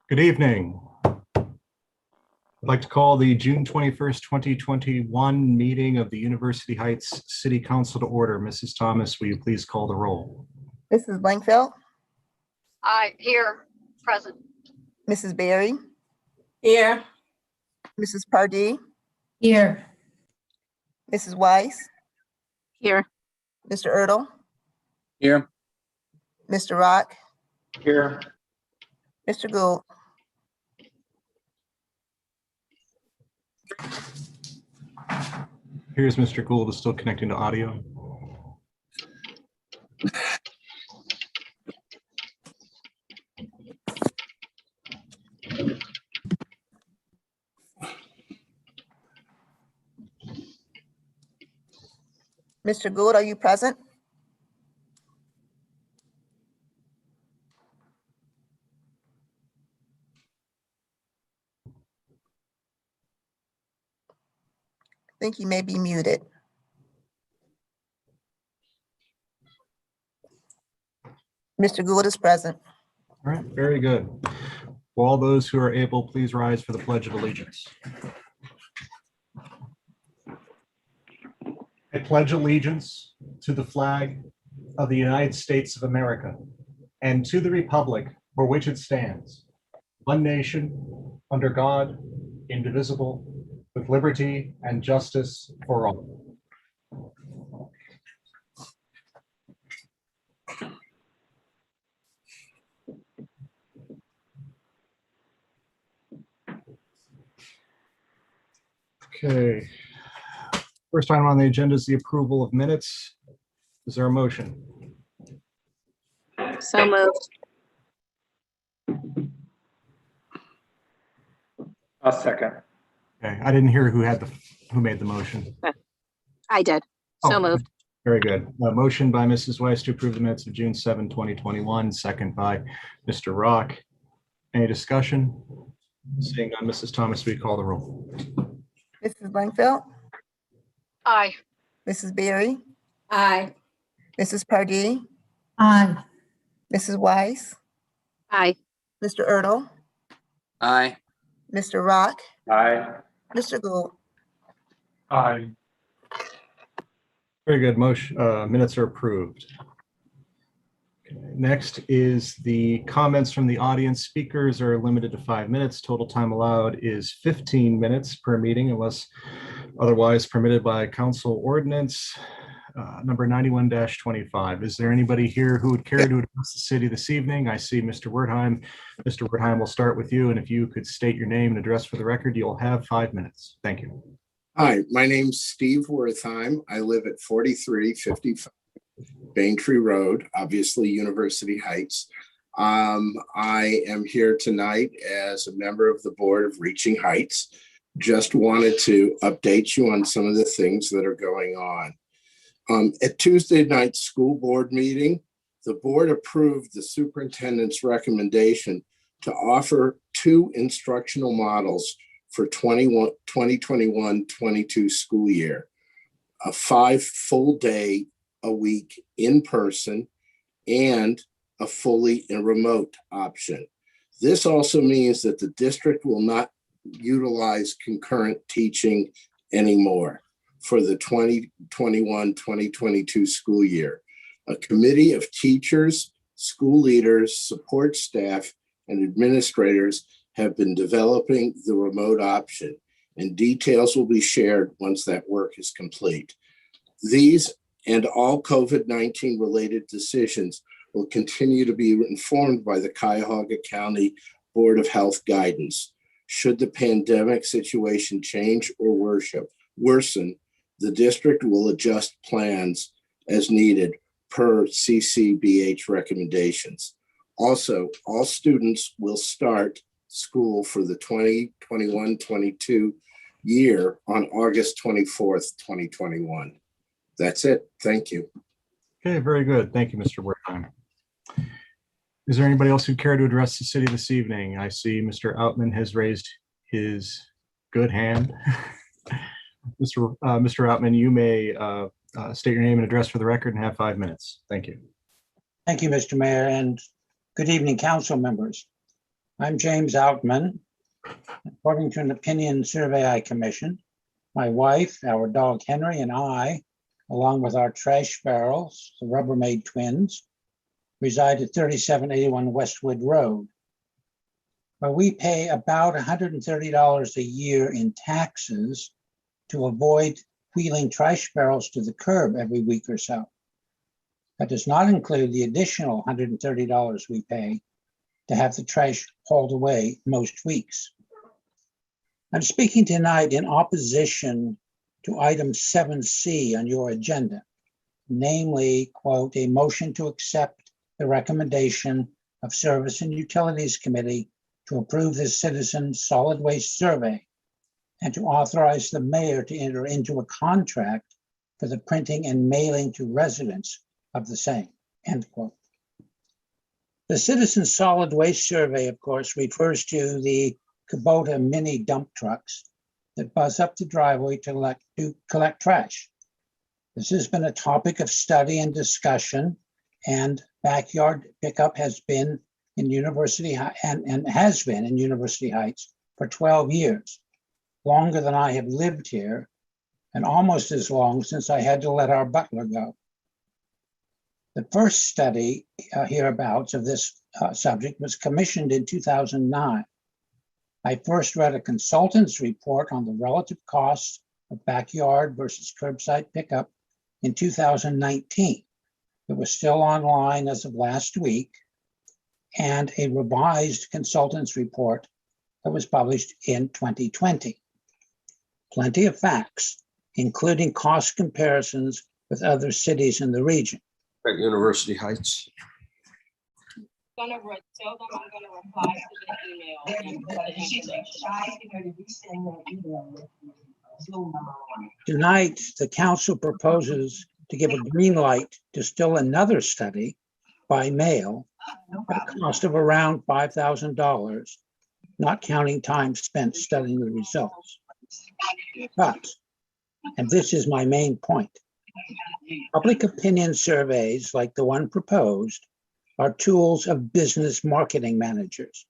Good evening. I'd like to call the June 21st, 2021 meeting of the University Heights City Council to order. Mrs. Thomas, will you please call the roll? Mrs. Blankfeld. Aye, here, present. Mrs. Berry. Here. Mrs. Pardee. Here. Mrs. Weiss. Here. Mr. Ertl. Here. Mr. Rock. Here. Mr. Gould. Here's Mr. Gould is still connecting to audio. Mr. Gould, are you present? I think you may be muted. Mr. Gould is present. All right, very good. Will all those who are able, please rise for the Pledge of Allegiance. I pledge allegiance to the flag of the United States of America and to the republic for which it stands, one nation, under God, indivisible, with liberty and justice for all. Okay. First item on the agenda is the approval of minutes. Is there a motion? So moved. I'll second. Okay, I didn't hear who made the motion. I did. So Oh, moved. Very good. A motion by Mrs. Weiss to approve the minutes of June 7, 2021, second by Mr. Rock. Any discussion? Seeing none, Mrs. Thomas, will you call the roll? Mrs. Blankfeld. Aye. Mrs. Berry. Aye. Mrs. Pardee. Aye. Mrs. Weiss. Aye. Mr. Ertl. Aye. Mr. Rock. Aye. Mr. Gould. Aye. Very good. Motion, minutes are approved. Okay, next is the comments from the audience. Speakers are limited to 5 minutes. Total time allowed is 15 minutes per meeting unless otherwise permitted by council ordinance number 91-25. Is there anybody here who would care to address the city this evening? I see Mr. Wertheim. Mr. Wertheim, we'll start with you. And if you could state your name and address for the record, you'll have 5 minutes. Thank you. Hi, my name's Steve Wertheim. I live at 4355 Baintree Road, obviously University Heights. I am here tonight as a member of the board of Reaching Heights. Just wanted to update you on some of the things that are going on. At Tuesday night's school board meeting, the board approved the superintendent's recommendation to offer 2 instructional models for 2021-22 school year, a 5 full day a week in person and a fully remote option. This also means that the district will not utilize concurrent teaching anymore for the 2021-2022 school year. A committee of teachers, school leaders, support staff, and administrators have been developing the remote option, and details will be shared once that work is complete. These and all COVID-19 related decisions will continue to be informed by the Cuyahoga County Board of Health guidance. Should the pandemic situation change or worsen, the district will adjust plans as needed per CCBH recommendations. Also, all students will start school for the 2021-22 year on August 24th, 2021. That's it. Thank you. Okay, very good. Thank you, Mr. Wertheim. Is there anybody else who care to address the city this evening? I see Mr. Outman has raised his good hand. Mr. Outman, you may state your name and address for the record and have 5 minutes. Thank you. Thank you, Mr. Mayor, and good evening, council members. I'm James Outman. According to an opinion survey I commissioned, my wife, our dog Henry, and I, along with our trash barrels, the Rubbermaid twins, reside at 3781 Westwood Road. But we pay about $130 a year in taxes to avoid wheeling trash barrels to the curb every week or so. That does not include the additional $130 we pay to have the trash hauled away most weeks. I'm speaking tonight in opposition to item 7C on your agenda, namely, quote, a motion to accept the recommendation of Service and Utilities Committee to approve the citizen solid waste survey and to authorize the mayor to enter into a contract for the printing and mailing to residents of the same, end quote. The citizen solid waste survey, of course, refers to the Kubota mini dump trucks that buzz up the driveway to collect trash. This has been a topic of study and discussion, and backyard pickup has been in University and has been in University Heights for 12 years, longer than I have lived here, and almost as long since I had to let our butler go. The first study hereabouts of this subject was commissioned in 2009. I first read a consultant's report on the relative costs of backyard versus curbside pickup in 2019. It was still online as of last week, and a revised consultant's report that was published in 2020. Plenty of facts, including cost comparisons with other cities in the region. At University Heights. Tell them I'm gonna reply to the email. Tonight, the council proposes to give a green light to still another study by mail at a cost of around $5,000, not counting time spent studying the results. But, and this is my main point, public opinion surveys like the one proposed are tools of business marketing managers.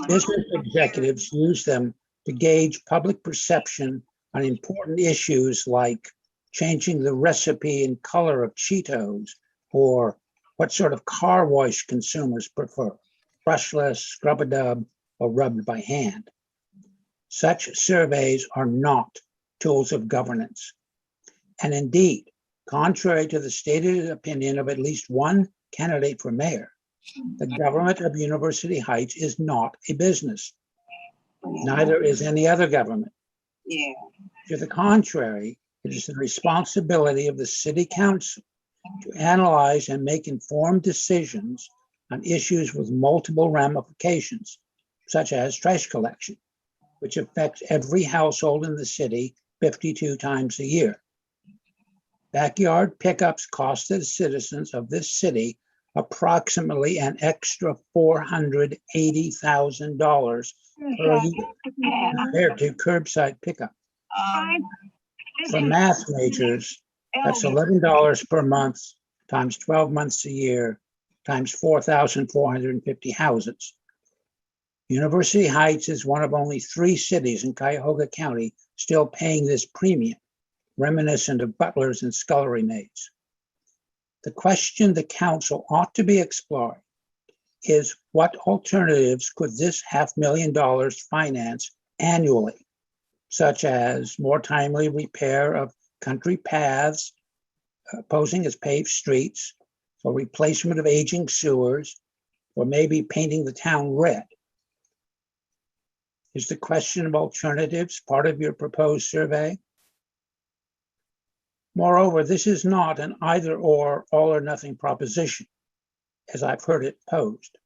Business executives use them to gauge public perception on important issues like changing the recipe and color of Cheetos, or what sort of car wash consumers prefer, brushless, scrub-a-dub, or rubbed by hand. Such surveys are not tools of governance. And indeed, contrary to the stated opinion of at least one candidate for mayor, the government of University Heights is not a business. Neither is any other government. To the contrary, it is the responsibility of the city council to analyze and make informed decisions on issues with multiple ramifications, such as trash collection, which affects every household in the city 52 times a year. Backyard pickups cost the citizens of this city approximately an extra $480,000 per year compared to curbside pickup. For math majors, that's $11 per month times 12 months a year times 4,450 houses. University Heights is one of only 3 cities in Cuyahoga County still paying this premium, reminiscent of butlers and scullery maids. The question the council ought to be exploring is what alternatives could this $500,000 finance annually, such as more timely repair of country paths, posing as paved streets, or replacement of aging sewers, or maybe painting the town red. Is the question of alternatives part of your proposed survey? Moreover, this is not an either or, all or nothing proposition, as I've heard it posed.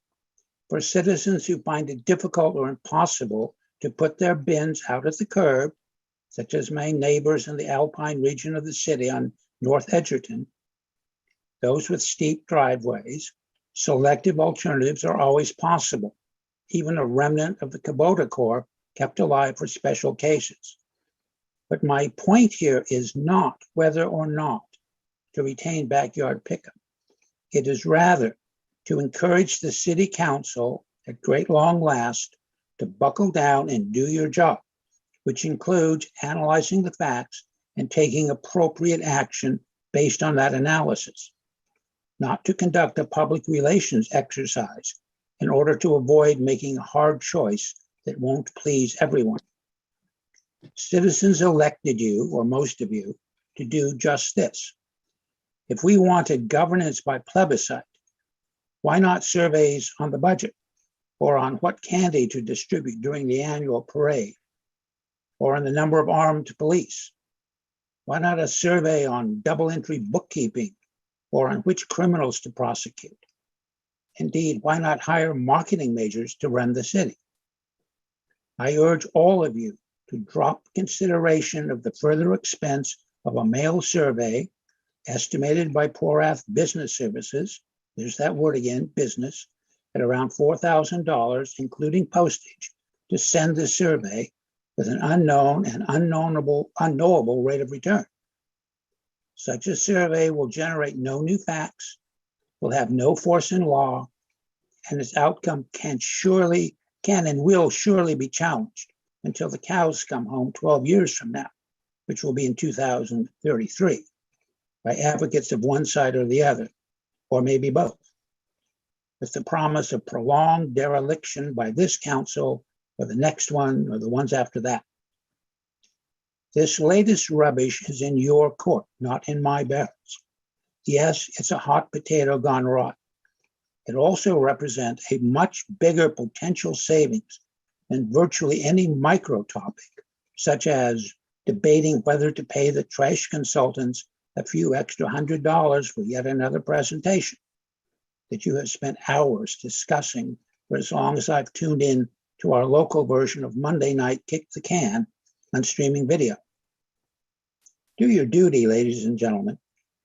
For citizens who find it difficult or impossible to put their bins out at the curb, such as my neighbors in the Alpine region of the city on North Edgerton, those with steep driveways, selective alternatives are always possible, even a remnant of the Kubota Corps kept alive for special cases. But my point here is not whether or not to retain backyard pickup. It is rather to encourage the city council at great long last to buckle down and do your job, which includes analyzing the facts and taking appropriate action based on that analysis, not to conduct a public relations exercise in order to avoid making a hard choice that won't please everyone. Citizens elected you, or most of you, to do just this. If we wanted governance by plebiscite, why not surveys on the budget, or on what candy to distribute during the annual parade, or on the number of armed police? Why not a survey on double entry bookkeeping, or on which criminals to prosecute? Indeed, why not hire marketing majors to run the city? I urge all of you to drop consideration of the further expense of a mail survey estimated by Porath Business Services, there's that word again, business, at around $4,000, including postage, to send the survey with an unknown and unknowable rate of return. Such a survey will generate no new facts, will have no force in law, and its outcome can and will surely be challenged until the cows come home 12 years from now, which will be in 2033, by advocates of one side or the other, or maybe both, with the promise of prolonged dereliction by this council or the next one or the ones after that. This latest rubbish is in your court, not in my barrels. Yes, it's a hot potato gone rot. It also represents a much bigger potential savings than virtually any micro topic, such as debating whether to pay the trash consultants a few extra $100 for yet another presentation that you have spent hours discussing for as long as I've tuned in to our local version of Monday Night Kick the Can on streaming video. Do your duty, ladies and gentlemen.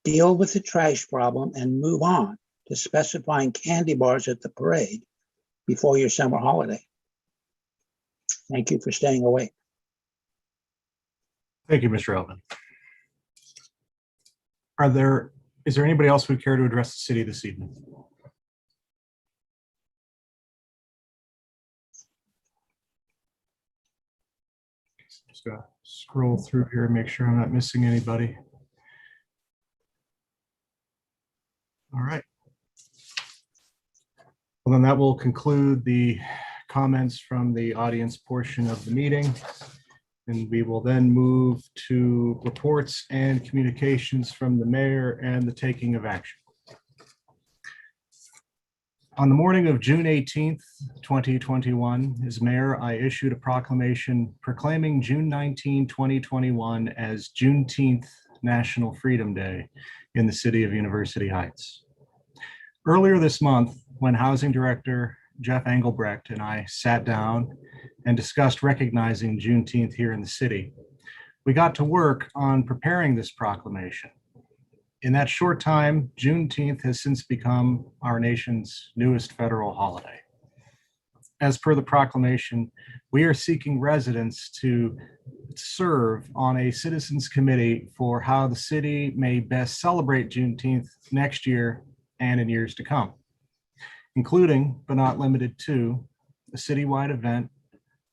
Deal with the trash problem and move on to specifying candy bars at the parade before your summer holiday. Thank you for staying awake. Thank you, Mr. Elvin. Is there anybody else who would care to address the city this evening? Just gotta scroll through here and make sure I'm not missing anybody. All right. Well, then that will conclude the comments from the audience portion of the meeting. And we will then move to reports and communications from the mayor and the taking of action. On the morning of June 18th, 2021, as mayor, I issued a proclamation proclaiming June 19, 2021 as Juneteenth National Freedom Day in the city of University Heights. Earlier this month, when Housing Director Jeff Engelbrecht and I sat down and discussed recognizing Juneteenth here in the city, we got to work on preparing this proclamation. In that short time, Juneteenth has since become our nation's newest federal holiday. As per the proclamation, we are seeking residents to serve on a citizens committee for how the city may best celebrate Juneteenth next year and in years to come, including, but not limited to, a citywide event,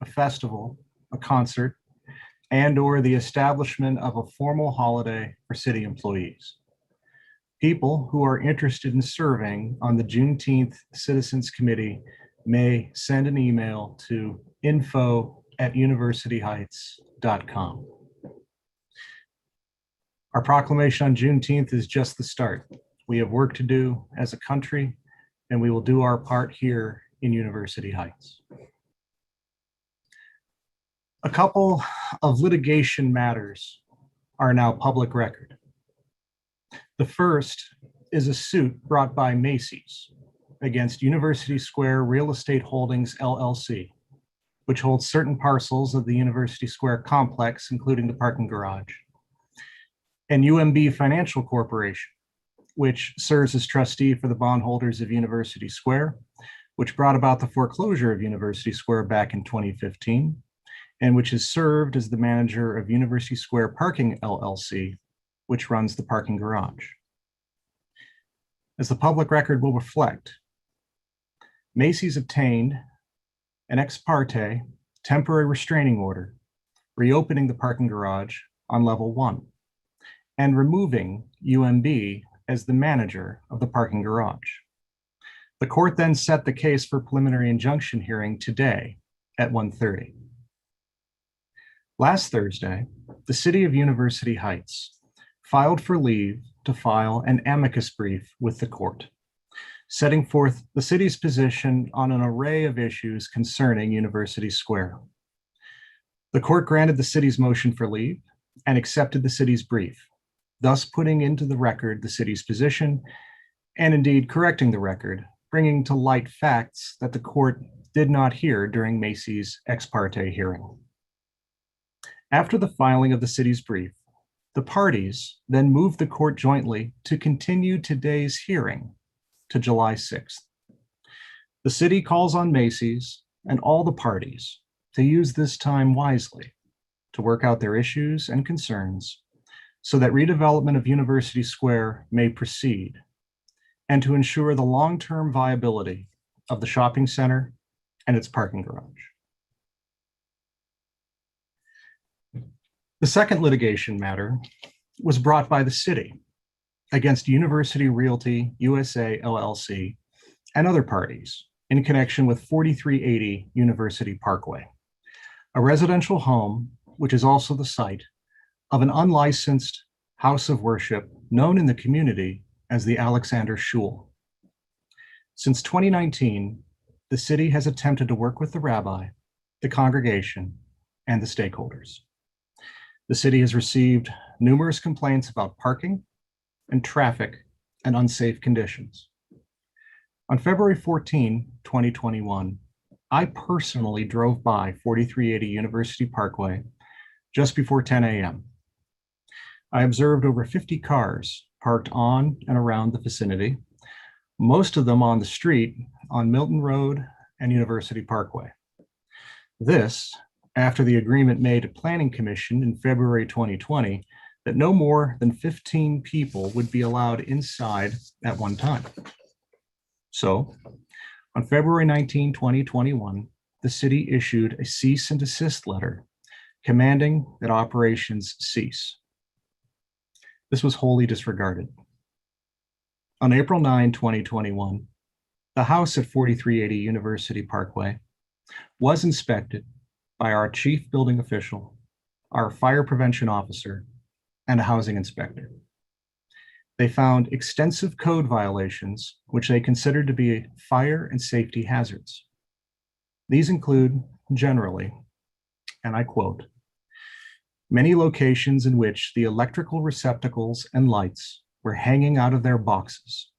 a festival, a concert, and/or the establishment of a formal holiday for city employees. People who are interested in serving on the Juneteenth Citizens Committee may send an email to info@universityheights.com. Our proclamation on Juneteenth is just the start. We have work to do as a country, and we will do our part here in University Heights. A couple of litigation matters are now public record. The first is a suit brought by Macy's against University Square Real Estate Holdings, LLC, which holds certain parcels of the University Square complex, including the parking garage, and UMB Financial Corporation, which serves as trustee for the bondholders of University Square, which brought about the foreclosure of University Square back in 2015, and which has served as the manager of University Square Parking, LLC, which runs the parking garage. As the public record will reflect, Macy's obtained an ex parte temporary restraining order, reopening the parking garage on level 1 and removing UMB as the manager of the parking garage. The court then set the case for preliminary injunction hearing today at 1:30. Last Thursday, the city of University Heights filed for leave to file an amicus brief with the court, setting forth the city's position on an array of issues concerning University Square. The court granted the city's motion for leave and accepted the city's brief, thus putting into the record the city's position and indeed correcting the record, bringing to light facts that the court did not hear during Macy's ex parte hearing. After the filing of the city's brief, the parties then moved the court jointly to continue today's hearing to July 6th. The city calls on Macy's and all the parties to use this time wisely to work out their issues and concerns so that redevelopment of University Square may proceed and to ensure the long-term viability of the shopping center and its parking garage. The second litigation matter was brought by the city against University Realty USA LLC and other parties in connection with 4380 University Parkway, a residential home which is also the site of an unlicensed house of worship known in the community as the Alexander Shul. Since 2019, the city has attempted to work with the rabbi, the congregation, and the stakeholders. The city has received numerous complaints about parking and traffic and unsafe conditions. On February 14, 2021, I personally drove by 4380 University Parkway just before 10 a.m. I observed over 50 cars parked on and around the vicinity, most of them on the street on Milton Road and University Parkway. This, after the agreement made to Planning Commission in February 2020 that no more than 15 people would be allowed inside at one time. So, on February 19, 2021, the city issued a cease and desist letter commanding that operations cease. This was wholly disregarded. On April 9, 2021, the house at 4380 University Parkway was inspected by our chief building official, our fire prevention officer, and a housing inspector. They found extensive code violations, which they considered to be fire and safety hazards. These include, generally, and I quote, many locations in which the electrical receptacles and lights were hanging out of their boxes,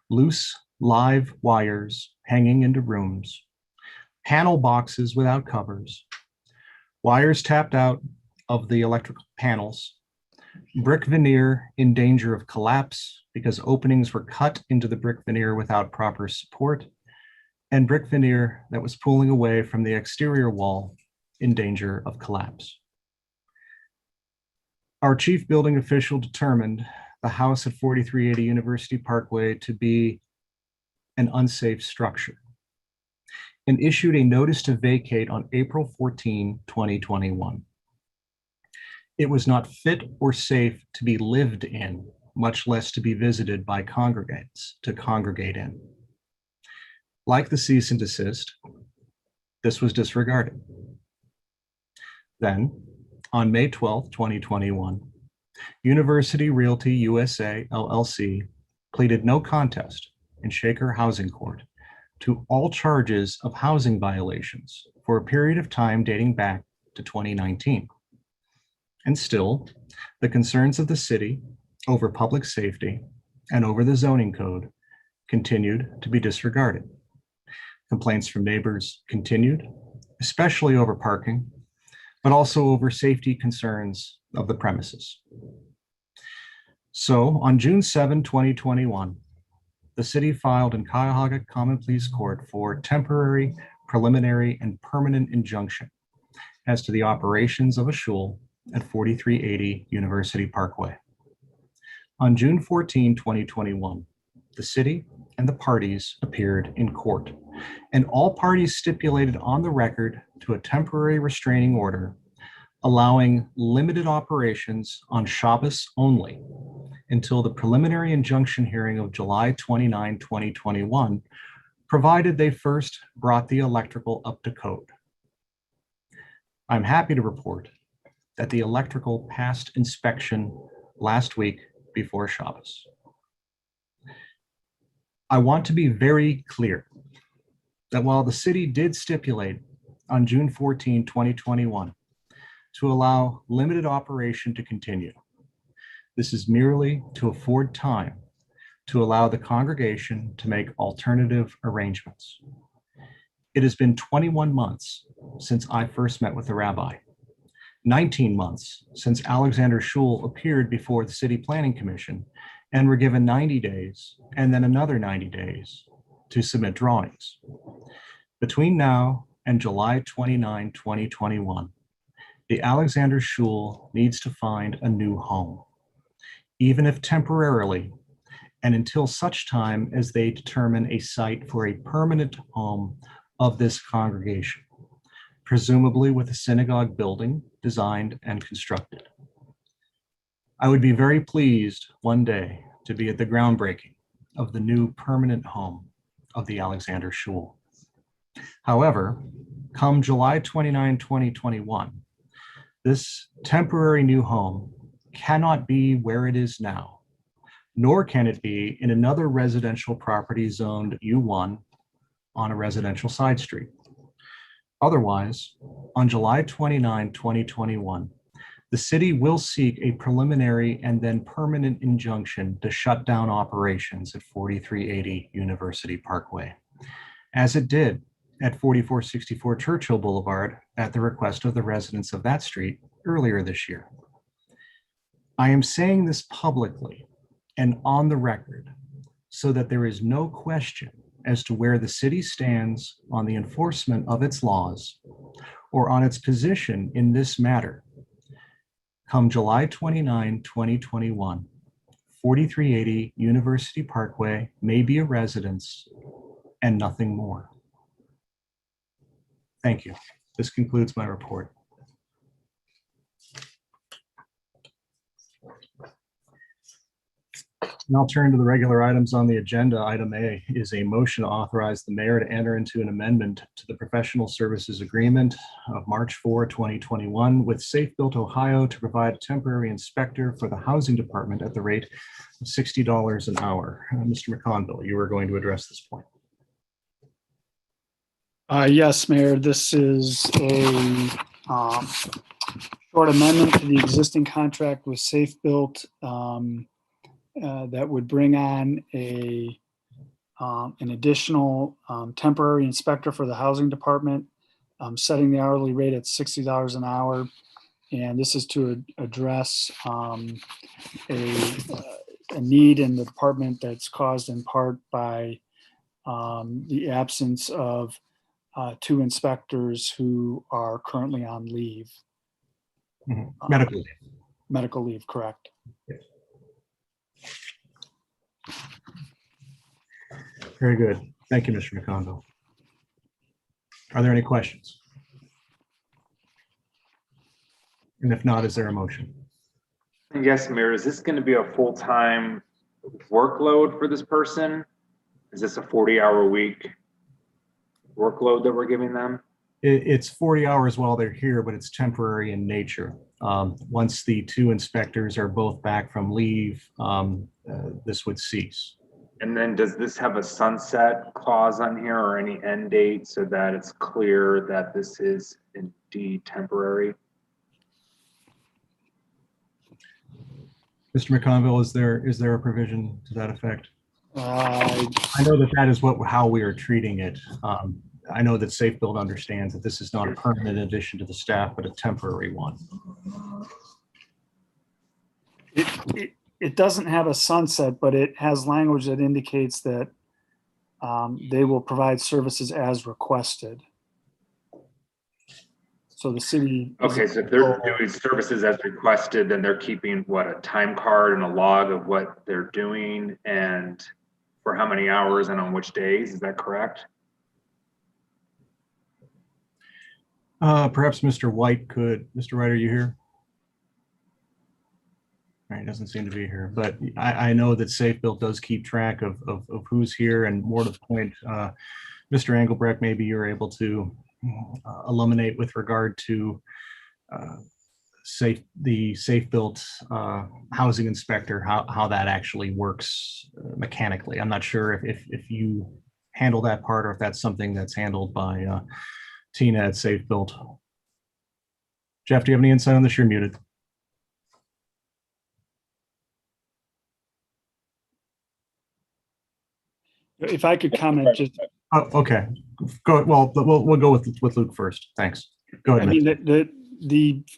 loose live wires hanging into rooms, panel boxes without covers, wires tapped out of the electrical panels, brick veneer in danger of collapse because openings were cut into the brick veneer without proper support, and brick veneer that was pulling away from the exterior wall in danger of collapse. Our chief building official determined the house at 4380 University Parkway to be an unsafe structure and issued a notice to vacate on April 14, 2021. It was not fit or safe to be lived in, much less to be visited by congregants to congregate in. Like the cease and desist, this was disregarded. Then, on May 12, 2021, University Realty USA LLC pleaded no contest in Shaker Housing Court to all charges of housing violations for a period of time dating back to 2019. And still, the concerns of the city over public safety and over the zoning code continued to be disregarded. Complaints from neighbors continued, especially over parking, but also over safety concerns of the premises. So on June 7, 2021, the city filed in Cuyahoga Common Pleas Court for temporary, preliminary, and permanent injunction as to the operations of a shul at 4380 University Parkway. On June 14, 2021, the city and the parties appeared in court and all parties stipulated on the record to a temporary restraining order allowing limited operations on Shabbos only until the preliminary injunction hearing of July 29, 2021, provided they first brought the electrical up to code. I'm happy to report that the electrical passed inspection last week before Shabbos. I want to be very clear that while the city did stipulate on June 14, 2021, to allow limited operation to continue, this is merely to afford time to allow the congregation to make alternative arrangements. It has been 21 months since I first met with the rabbi, 19 months since Alexander Schul appeared before the City Planning Commission and were given 90 days and then another 90 days to submit drawings. Between now and July 29, 2021, the Alexander Schul needs to find a new home, even if temporarily, and until such time as they determine a site for a permanent home of this congregation, presumably with a synagogue building designed and constructed. I would be very pleased one day to be at the groundbreaking of the new permanent home of the Alexander Schul. However, come July 29, 2021, this temporary new home cannot be where it is now, nor can it be in another residential property zoned U1 on a residential side street. Otherwise, on July 29, 2021, the city will seek a preliminary and then permanent injunction to shut down operations at 4380 University Parkway, as it did at 4464 Churchill Boulevard at the request of the residents of that street earlier this year. I am saying this publicly and on the record so that there is no question as to where the city stands on the enforcement of its laws or on its position in this matter. Come July 29, 2021, 4380 University Parkway may be a residence and nothing more. Thank you. This concludes my report. And I'll turn to the regular items on the agenda. Item A is a motion to authorize the mayor to enter into an amendment to the professional services agreement of March 4, 2021 with Safe Built Ohio to provide a temporary inspector for the housing department at the rate of $60 an hour. Mr. McConville, you are going to address this point. Yes, Mayor, this is a short amendment to the existing contract with Safe Built that would bring on an additional temporary inspector for the housing department, setting the hourly rate at $60 an hour. And this is to address a need in the department that's caused in part by the absence of two inspectors who are currently on leave. Medical leave. Medical leave, correct. Yes. Very good. Thank you, Mr. McConville. Are there any questions? And if not, is there a motion? Yes, Mayor, is this going to be a full-time workload for this person? Is this a 40-hour week workload that we're giving them? It's 40 hours while they're here, but it's temporary in nature. Once the two inspectors are both back from leave, this would cease. And then does this have a sunset clause on here or any end date so that it's clear that this is indeed temporary? Mr. McConville, is there a provision to that effect? I I know that is how we are treating it. I know that Safe Build understands that this is not a permanent addition to the staff, but a temporary one. It doesn't have a sunset, but it has language that indicates that they will provide services as requested. So the city. Okay, so if they're doing services as requested, then they're keeping what, a time card and a log of what they're doing and for how many hours and on which days, is that correct? Perhaps Mr. White could, Mr. White, are you here? All right, doesn't seem to be here, but I know that Safe Built does keep track of who's here, and more to the point, Mr. Engelbrecht, maybe you're able to illuminate with regard to the Safe Built housing inspector, how that actually works mechanically. I'm not sure if you handle that part or if that's something that's handled by Tina at Safe Built. Jeff, do you have any insight on this? You're muted. If I could comment, just, Oh, okay. Go. Well, we'll go with Luke first. Thanks. Go I ahead. mean, Mitch.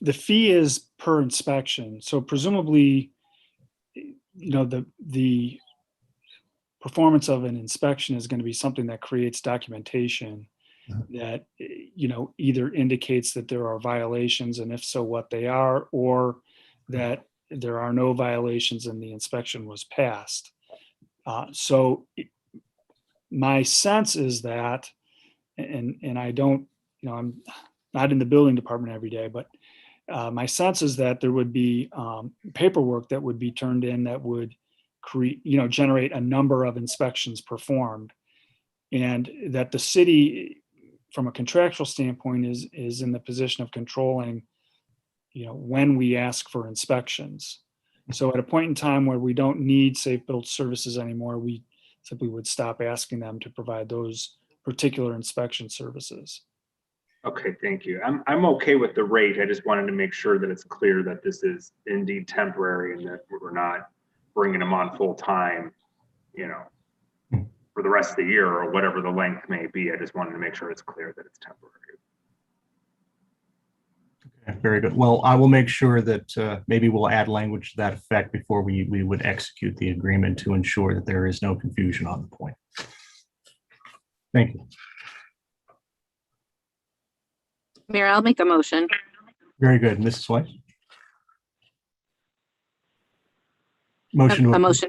the fee is per inspection. So presumably, the performance of an inspection is going to be something that creates documentation that, either indicates that there are violations, and if so, what they are, or that there are no violations and the inspection was passed. So my sense is that, and I don't, I'm not in the building department every day, but my sense is that there would be paperwork that would be turned in that would generate a number of inspections performed, and that the city, from a contractual standpoint, is in the position of controlling, when we ask for inspections. So at a point in time where we don't need Safe Built services anymore, we simply would stop asking them to provide those particular inspection services. Okay, thank you. I'm okay with the rate. I just wanted to make sure that it's clear that this is indeed temporary and that we're not bringing them on full time, for the rest of the year or whatever the length may be. I just wanted to make sure it's clear that it's temporary. Okay, very good. Well, I will make sure that maybe we'll add language to that effect before we would execute the agreement to ensure that there is no confusion on the point. Thank you. Mayor, I'll make a motion. Very good. Mrs. Weiss? Motion to A approve. motion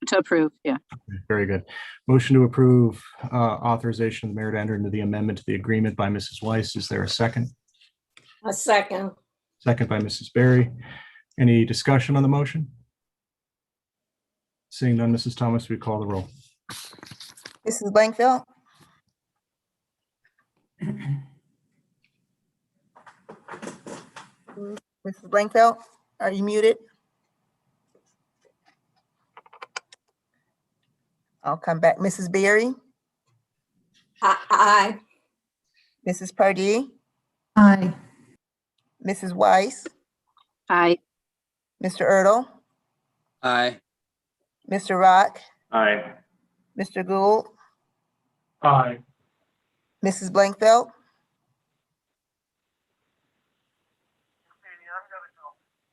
to approve, yeah. Very good. Motion to approve authorization of the mayor to enter into the amendment to the agreement by Mrs. Weiss. Is there a second? A second. Second by Mrs. Berry. Any discussion on the motion? Seeing none, Mrs. Thomas, we call the roll. Mrs. Blankfeld, Mrs. Blankfeld, are you muted? I'll come back. Mrs. Berry, Aye. Mrs. Pardee, Aye. Mrs. Weiss, Aye. Mr. Erdl, Aye. Mr. Rock, Aye. Mr. Gould, Aye. Mrs. Blankfeld.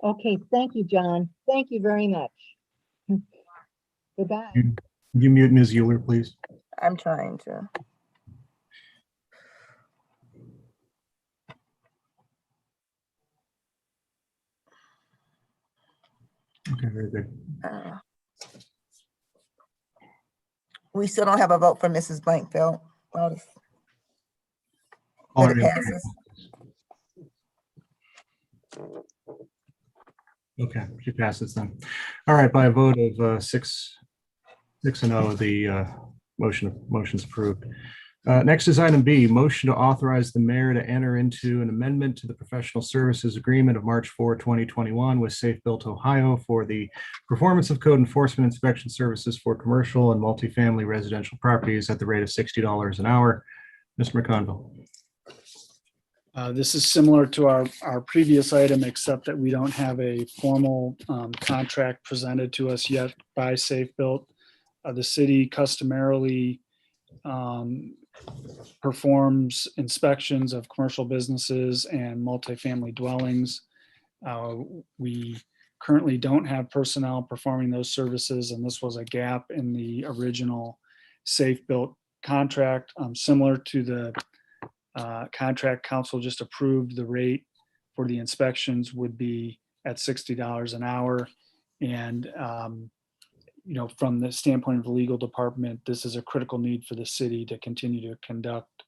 Okay, thank you, John. Thank you very much. Goodbye. You mute Ms. Euler, please. I'm trying to. Okay, very good. We still don't have a vote for Mrs. Blankfeld. But All it right. passes. Okay, she passes then. All right, by a vote of 6-0, the motion's approved. Next is item B, motion to authorize the mayor to enter into an amendment to the professional services agreement of March 4, 2021 with Safe Built Ohio for the performance of code enforcement inspection services for commercial and multifamily residential properties at the rate of $60 an hour. Mr. McConville. This is similar to our previous item, except that we don't have a formal contract presented to us yet by Safe Built. The city customarily performs inspections of commercial businesses and multifamily dwellings. We currently don't have personnel performing those services, and this was a gap in the original Safe Built contract. Similar to the contract council just approved, the rate for the inspections would be at $60 an hour. And, from the standpoint of the legal department, this is a critical need for the city to continue to conduct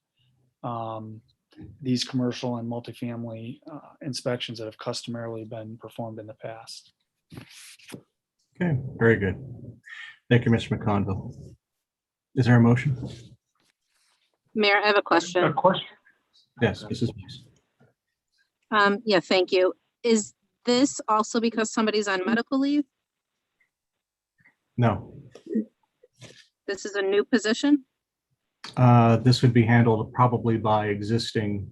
these commercial and multifamily inspections that have customarily been performed in the past. Okay, very good. Thank you, Mr. McConville. Is there a motion? Mayor, I have a question. Yes, Mrs. Weiss. Yeah, thank you. Is this also because somebody's on medical leave? No, This is a new position? this would be handled probably by existing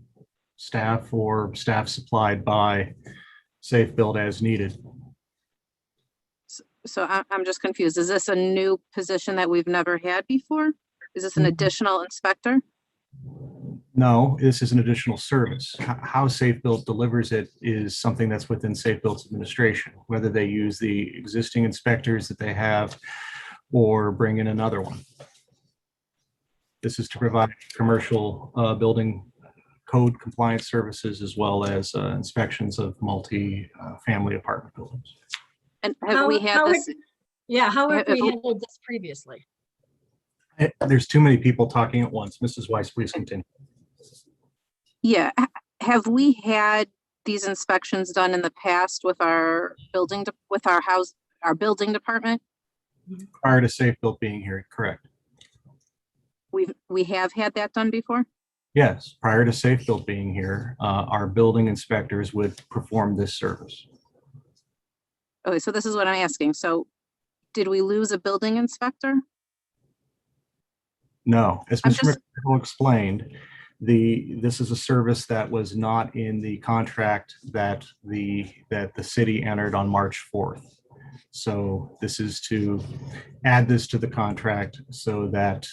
staff or staff supplied by Safe Build as needed. So I'm just confused. Is this a new position that we've never had before? Is this an additional inspector? No, this is an additional service. How Safe Build delivers it is something that's within Safe Build's administration, whether they use the existing inspectors that they have or bring in another one. This is to provide commercial building code compliance services as well as inspections of multi-family apartment buildings. And have we had this? How have have we we- handled this previously? There's too many people talking at once. Mrs. Weiss, please continue. Yeah, have we had these inspections done in the past with our building, with our building department? Prior to Safe Build being here, correct? We have had that done before? Yes, prior to Safe Build being here, our building inspectors would perform this service. Okay, so this is what I'm asking. So did we lose a building inspector? No, as I'm Mr. just- McConnell explained, this is a service that was not in the contract that the city entered on March 4th. So this is to add this to the contract so that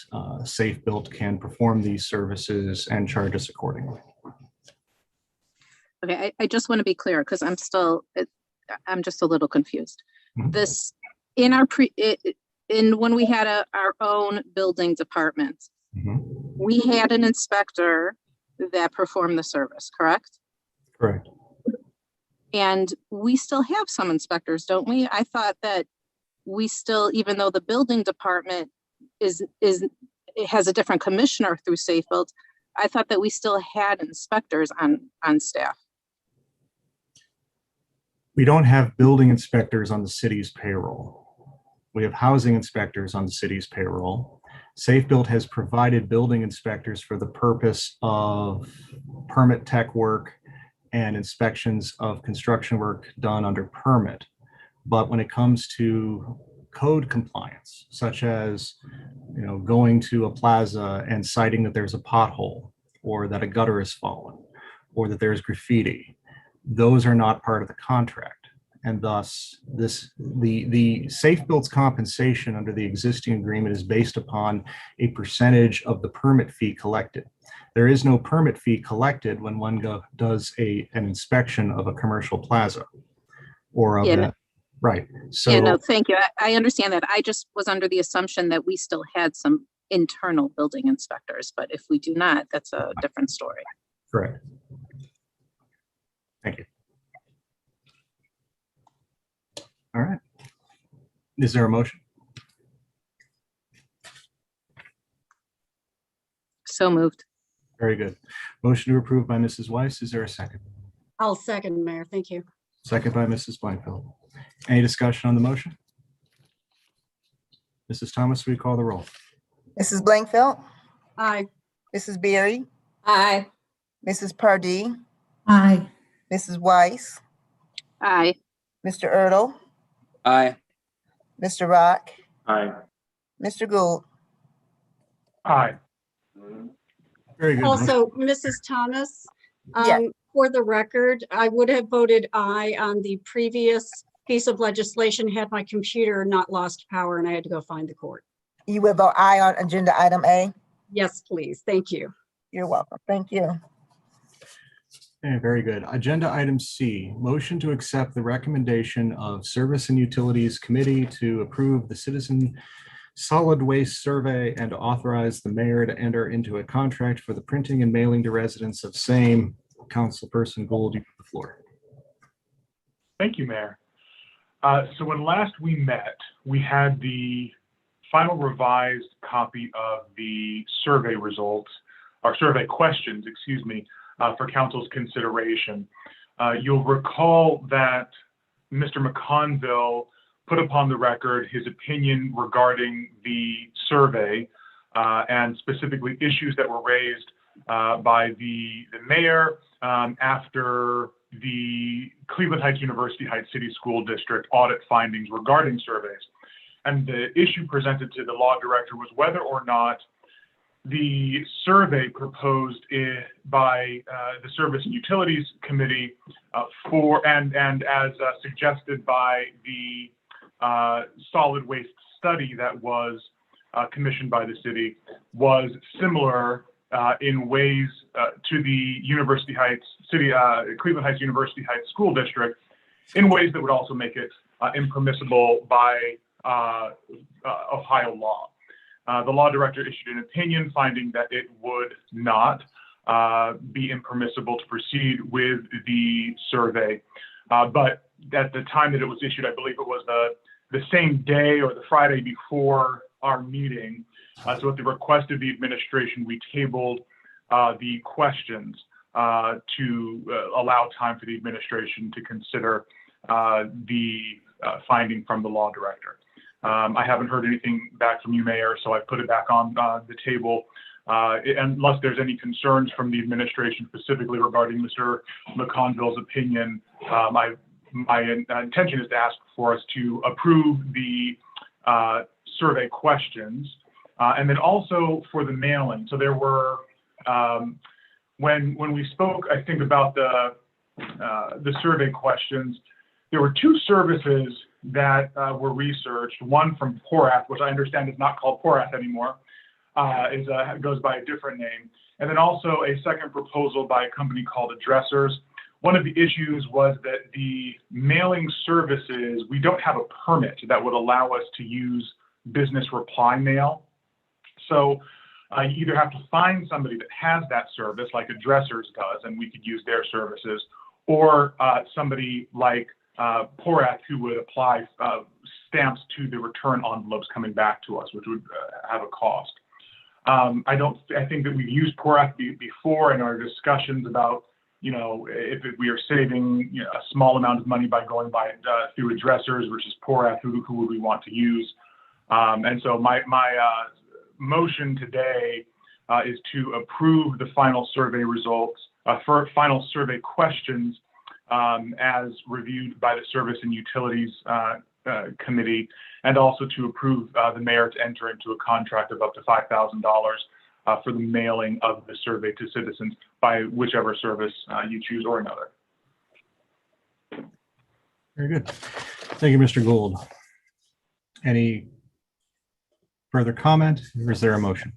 Safe Build can perform these services and charge us accordingly. Okay, I just want to be clear because I'm just a little confused. Mhm. This, in our when we had our own building department, Mhm. we had an inspector that performed the service, correct? Correct. And we still have some inspectors, don't we? I thought that we still, even though the building department it has a different commissioner through Safe Build, I thought that we still had inspectors on staff. We don't have building inspectors on the city's payroll. We have housing inspectors on the city's payroll. Safe Build has provided building inspectors for the purpose of permit tech work and inspections of construction work done under permit. But when it comes to code compliance, such as, going to a plaza and citing that there's a pothole or that a gutter has fallen or that there's graffiti, those are not part of the contract. And thus the Safe Build's compensation under the existing agreement is based upon a percentage of the permit fee collected. There is no permit fee collected when one does an inspection of a commercial plaza or of that. Right. So Yeah, no, thank you. I understand that. I just was under the assumption that we still had some internal building inspectors, but if we do not, that's a different story. correct. Thank you. All right. Is there a motion? So moved. Very good. Motion to approve by Mrs. Weiss. Is there a second? I'll second, Mayor. Thank you. Second by Mrs. Blankfeld. Any discussion on the motion? Mrs. Thomas, will you call the roll? Mrs. Blankfeld, Aye. Mrs. Berry, Aye. Mrs. Pardee, Aye. Mrs. Weiss, Aye. Mr. Erdl, Aye. Mr. Rock, Aye. Mr. Gould. Aye. Very good. Also, Mrs. Thomas, Yeah. for the record, I would have voted aye on the previous piece of legislation had my computer not lost power and I had to go find the cord. You will vote aye on agenda item A. Yes, please. Thank you. You're welcome. Thank you. Okay, very good. Agenda item C, motion to accept the recommendation of Service and Utilities Committee to approve the Citizen Solid Waste Survey and to authorize the mayor to enter into a contract for the printing and mailing to residents of same. Councilperson Gould, you have the floor. Thank you, Mayor. So when last we met, we had the final revised copy of the survey results our survey questions, excuse me, for council's consideration. You'll recall that Mr. McConville put upon the record his opinion regarding the survey and specifically issues that were raised by the mayor after the Cleveland Heights University Heights City School District audit findings regarding surveys. And the issue presented to the law director was whether or not the survey proposed by the Service and Utilities Committee and as suggested by the solid waste study that was commissioned by the city was similar in ways to the University Heights Cleveland Heights University Heights School District in ways that would also make it impermissible by Ohio law. The law director issued an opinion finding that it would not be impermissible to proceed with the survey. But at the time that it was issued, I believe it was the same day or the Friday before our meeting. So at the request of the administration, we tabled the questions to allow time for the administration to consider the finding from the law director. I haven't heard anything back from you, Mayor, so I put it back on the table. Unless there's any concerns from the administration specifically regarding Mr. McConville's opinion, my intention is to ask for us to approve the survey questions and then also for the mailing. So there were, when we spoke, I think about the survey questions, there were two services that were researched, one from Porath, which I understand is not called Porath anymore, goes by a different name, and then also a second proposal by a company called Addressers. One of the issues was that the mailing services, we don't have a permit that would allow us to use business reply mail. So you either have to find somebody that has that service like Addressers does, and we could use their services, or somebody like Porath who would apply stamps to the return envelopes coming back to us, which would have a cost. I think that we've used Porath before in our discussions about, if we are saving a small amount of money by going by through Addressers versus Porath, who would we want to use? And so my motion today is to approve the final survey results, for final survey questions as reviewed by the Service and Utilities Committee, and also to approve the mayor to enter into a contract of up to $5,000 for the mailing of the survey to citizens by whichever service you choose or another. Very good. Thank you, Mr. Gould. Any further comment, or is there a motion?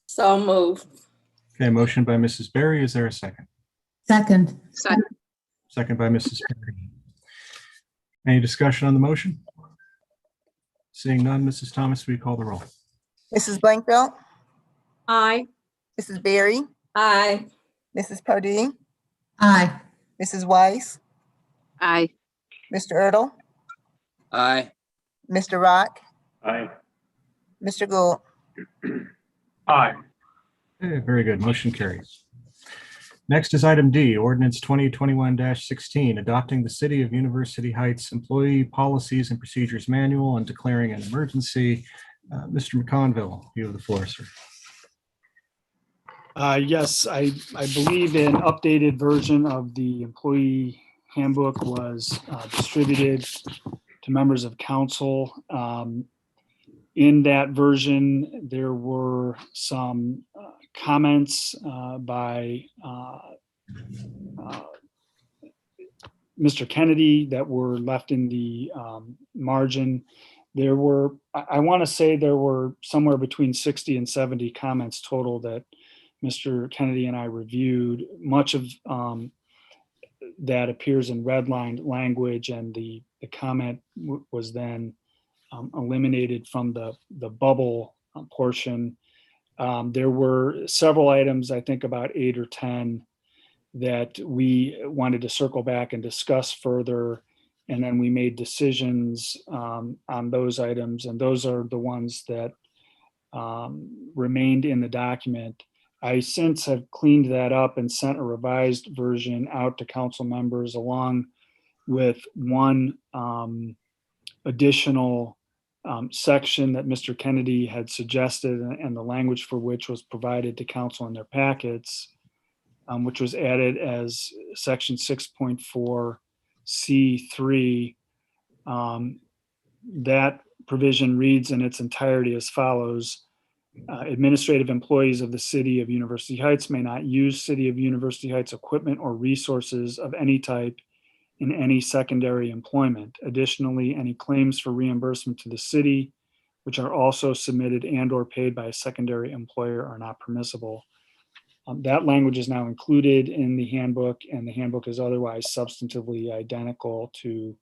So moved. Okay, motion by Mrs. Berry. Is there a second? Second. Second by Mrs. Berry. Any discussion on the motion? Seeing none, Mrs. Thomas, will you call the roll? Mrs. Blankfeld, Aye. Mrs. Berry, Aye. Mrs. Pardee, Aye. Mrs. Weiss, Aye. Mr. Erdl, Aye. Mr. Rock, Aye. Mr. Gould. Aye. Okay, very good. Motion carries. Next is item D, ordinance 2021-16, adopting the City of University Heights Employee Policies and Procedures Manual and declaring an emergency. Mr. McConville, you have the floor, sir. Yes, I believe an updated version of the employee handbook was distributed to members of council. In that version, there were some comments by Mr. Kennedy that were left in the margin. There were, I want to say there were somewhere between 60 and 70 comments total that Mr. Kennedy and I reviewed. Much of that appears in redlined language, and the comment was then eliminated from the bubble portion. There were several items, I think about 8 or 10, that we wanted to circle back and discuss further. And then we made decisions on those items. And those are the ones that remained in the document. I since have cleaned that up and sent a revised version out to council members along with one additional section that Mr. Kennedy had suggested and the language for which was provided to council in their packets, which was added as section 6.4 C3. That provision reads in its entirety as follows. Administrative employees of the City of University Heights may not use City of University Heights equipment or resources of any type in any secondary employment. Additionally, any claims for reimbursement to the city, which are also submitted and or paid by a secondary employer, are not permissible. That language is now included in the handbook, and the handbook is otherwise substantively identical to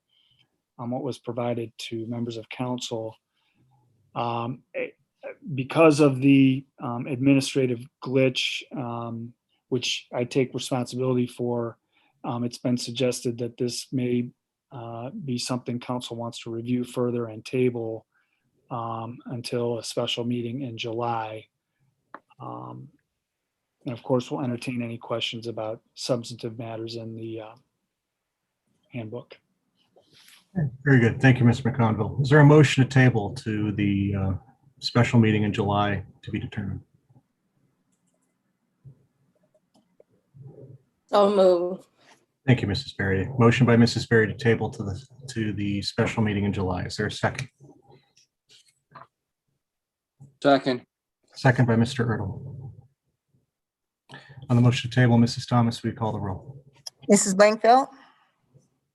what was provided to members of council. Because of the administrative glitch, which I take responsibility for, it's been suggested that this may be something council wants to review further and table until a special meeting in July. And of course, we'll entertain any questions about substantive matters in the handbook. Very good. Thank you, Mr. McConville. Is there a motion to table to the special meeting in July to be determined? So move. Thank you, Mrs. Berry. Motion by Mrs. Berry to table to the special meeting in July. Is there a second? Second. Second by Mr. Erdl. On the motion to table, Mrs. Thomas, we call the roll. Mrs. Blankfeld,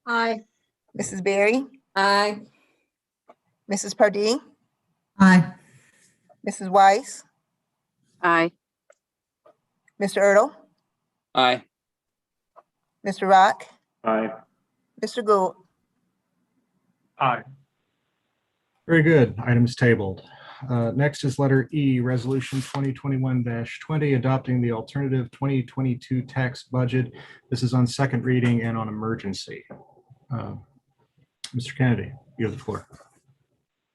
Aye. Mrs. Berry, Aye. Mrs. Pardee, Aye. Mrs. Weiss, Aye. Mr. Erdl, Aye. Mr. Rock, Aye. Mr. Gould. Aye. Very good. Item is tabled. Next is letter E, resolution 2021-20, adopting the alternative 2022 tax budget. This is on second reading and on emergency. Mr. Kennedy, you have the floor.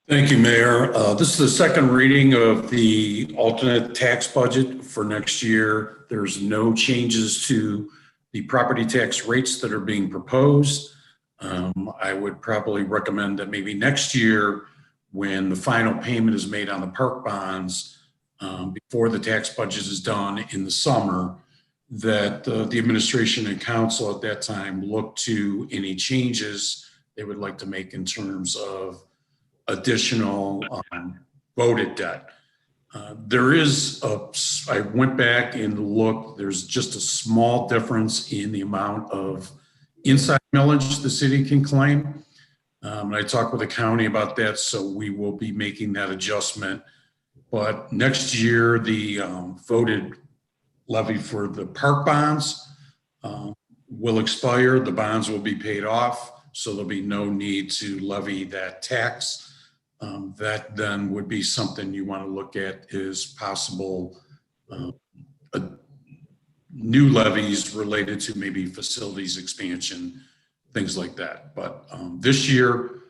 Thank you, Mayor. This is the second reading of the alternate tax budget for next year. There's no changes to the property tax rates that are being proposed. I would probably recommend that maybe next year, when the final payment is made on the park bonds, before the tax budget is done in the summer, that the administration and council at that time look to any changes they would like to make in terms of additional voted debt. There is I went back and looked, there's just a small difference in the amount of inside millage the city can claim. And I talked with the county about that, so we will be making that adjustment. But next year, the voted levy for the park bonds will expire. The bonds will be paid off, so there'll be no need to levy that tax. That then would be something you want to look at is possible new levies related to maybe facilities expansion, things like that. But this year,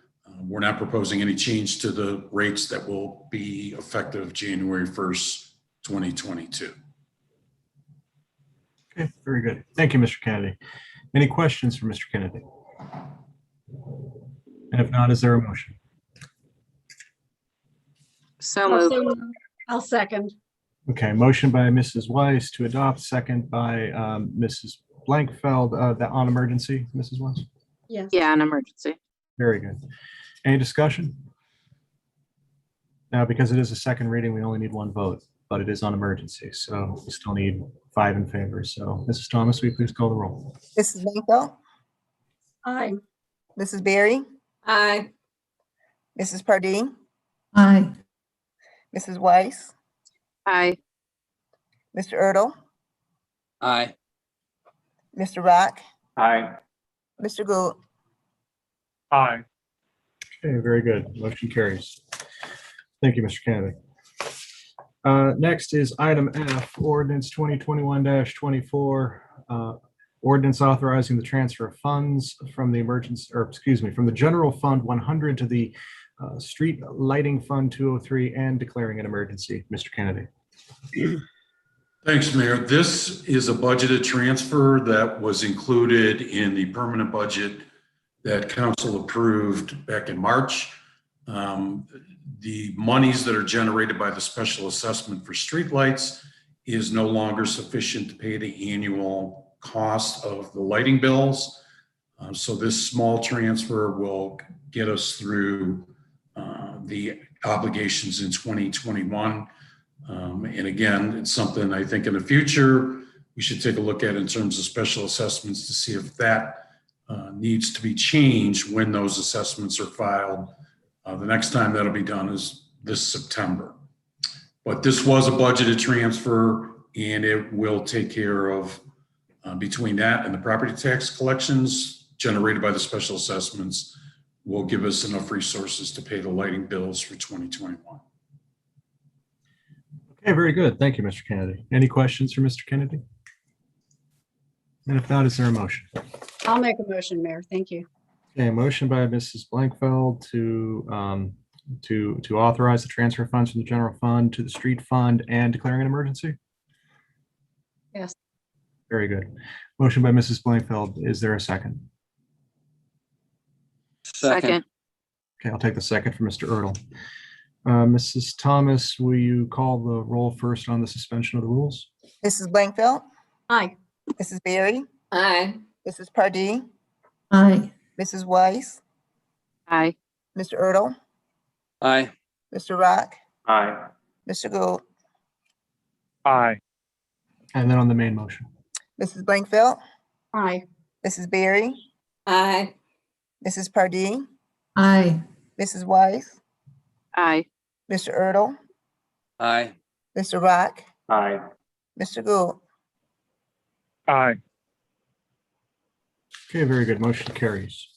we're not proposing any change to the rates that will be effective January 1st, 2022. Okay, very good. Thank you, Mr. Kennedy. Any questions for Mr. Kennedy? And if not, is there a motion? So moved. I'll second. Okay, motion by Mrs. Weiss to adopt, second by Mrs. Blankfeld, that on emergency, Mrs. Weiss? Yes. Yeah, an emergency. Very good. Any discussion? Now, because it is a second reading, we only need one vote, but it is on emergency, so we still need 5 in favor. So, Mrs. Thomas, will you please call the roll? Mrs. Blankfeld, Aye. Mrs. Berry, Aye. Mrs. Pardee, Aye. Mrs. Weiss, Aye. Mr. Erdl, Aye. Mr. Rock, Aye. Mr. Gould. Aye. Okay, very good. Motion carries. Thank you, Mr. Kennedy. Next is item F, ordinance 2021-24, ordinance authorizing the transfer of funds from the from the general fund 100 to the Street Lighting Fund 203 and declaring an emergency. Mr. Kennedy. Thanks, Mayor. This is a budgeted transfer that was included in the permanent budget that council approved back in March. The monies that are generated by the special assessment for streetlights is no longer sufficient to pay the annual cost of the lighting bills. So this small transfer will get us through the obligations in 2021. And again, it's something I think in the future we should take a look at in terms of special assessments to see if that needs to be changed when those assessments are filed. The next time that'll be done is this September. But this was a budgeted transfer, and it will take care of between that and the property tax collections generated by the special assessments will give us enough resources to pay the lighting bills for 2021. Okay, very good. Thank you, Mr. Kennedy. Any questions for Mr. Kennedy? And if not, is there a motion? I'll make a motion, Mayor. Thank you. Okay, a motion by Mrs. Blankfeld to authorize the transfer of funds from the general fund to the street fund and declaring an emergency? Yes. Very good. Motion by Mrs. Blankfeld. Is there a second? Second. Okay, I'll take the second from Mr. Erdl. Mrs. Thomas, will you call the roll first on the suspension of the rules? Mrs. Blankfeld, Aye. Mrs. Berry, Aye. Mrs. Pardee, Aye. Mrs. Weiss, Aye. Mr. Erdl, Aye. Mr. Rock, Aye. Mr. Gould, Aye. And then on the main motion. Mrs. Blankfeld, Aye. Mrs. Berry, Aye. Mrs. Pardee, Aye. Mrs. Weiss, Aye. Mr. Erdl, Aye. Mr. Rock, Aye. Mr. Gould. Aye. Okay, very good. Motion carries.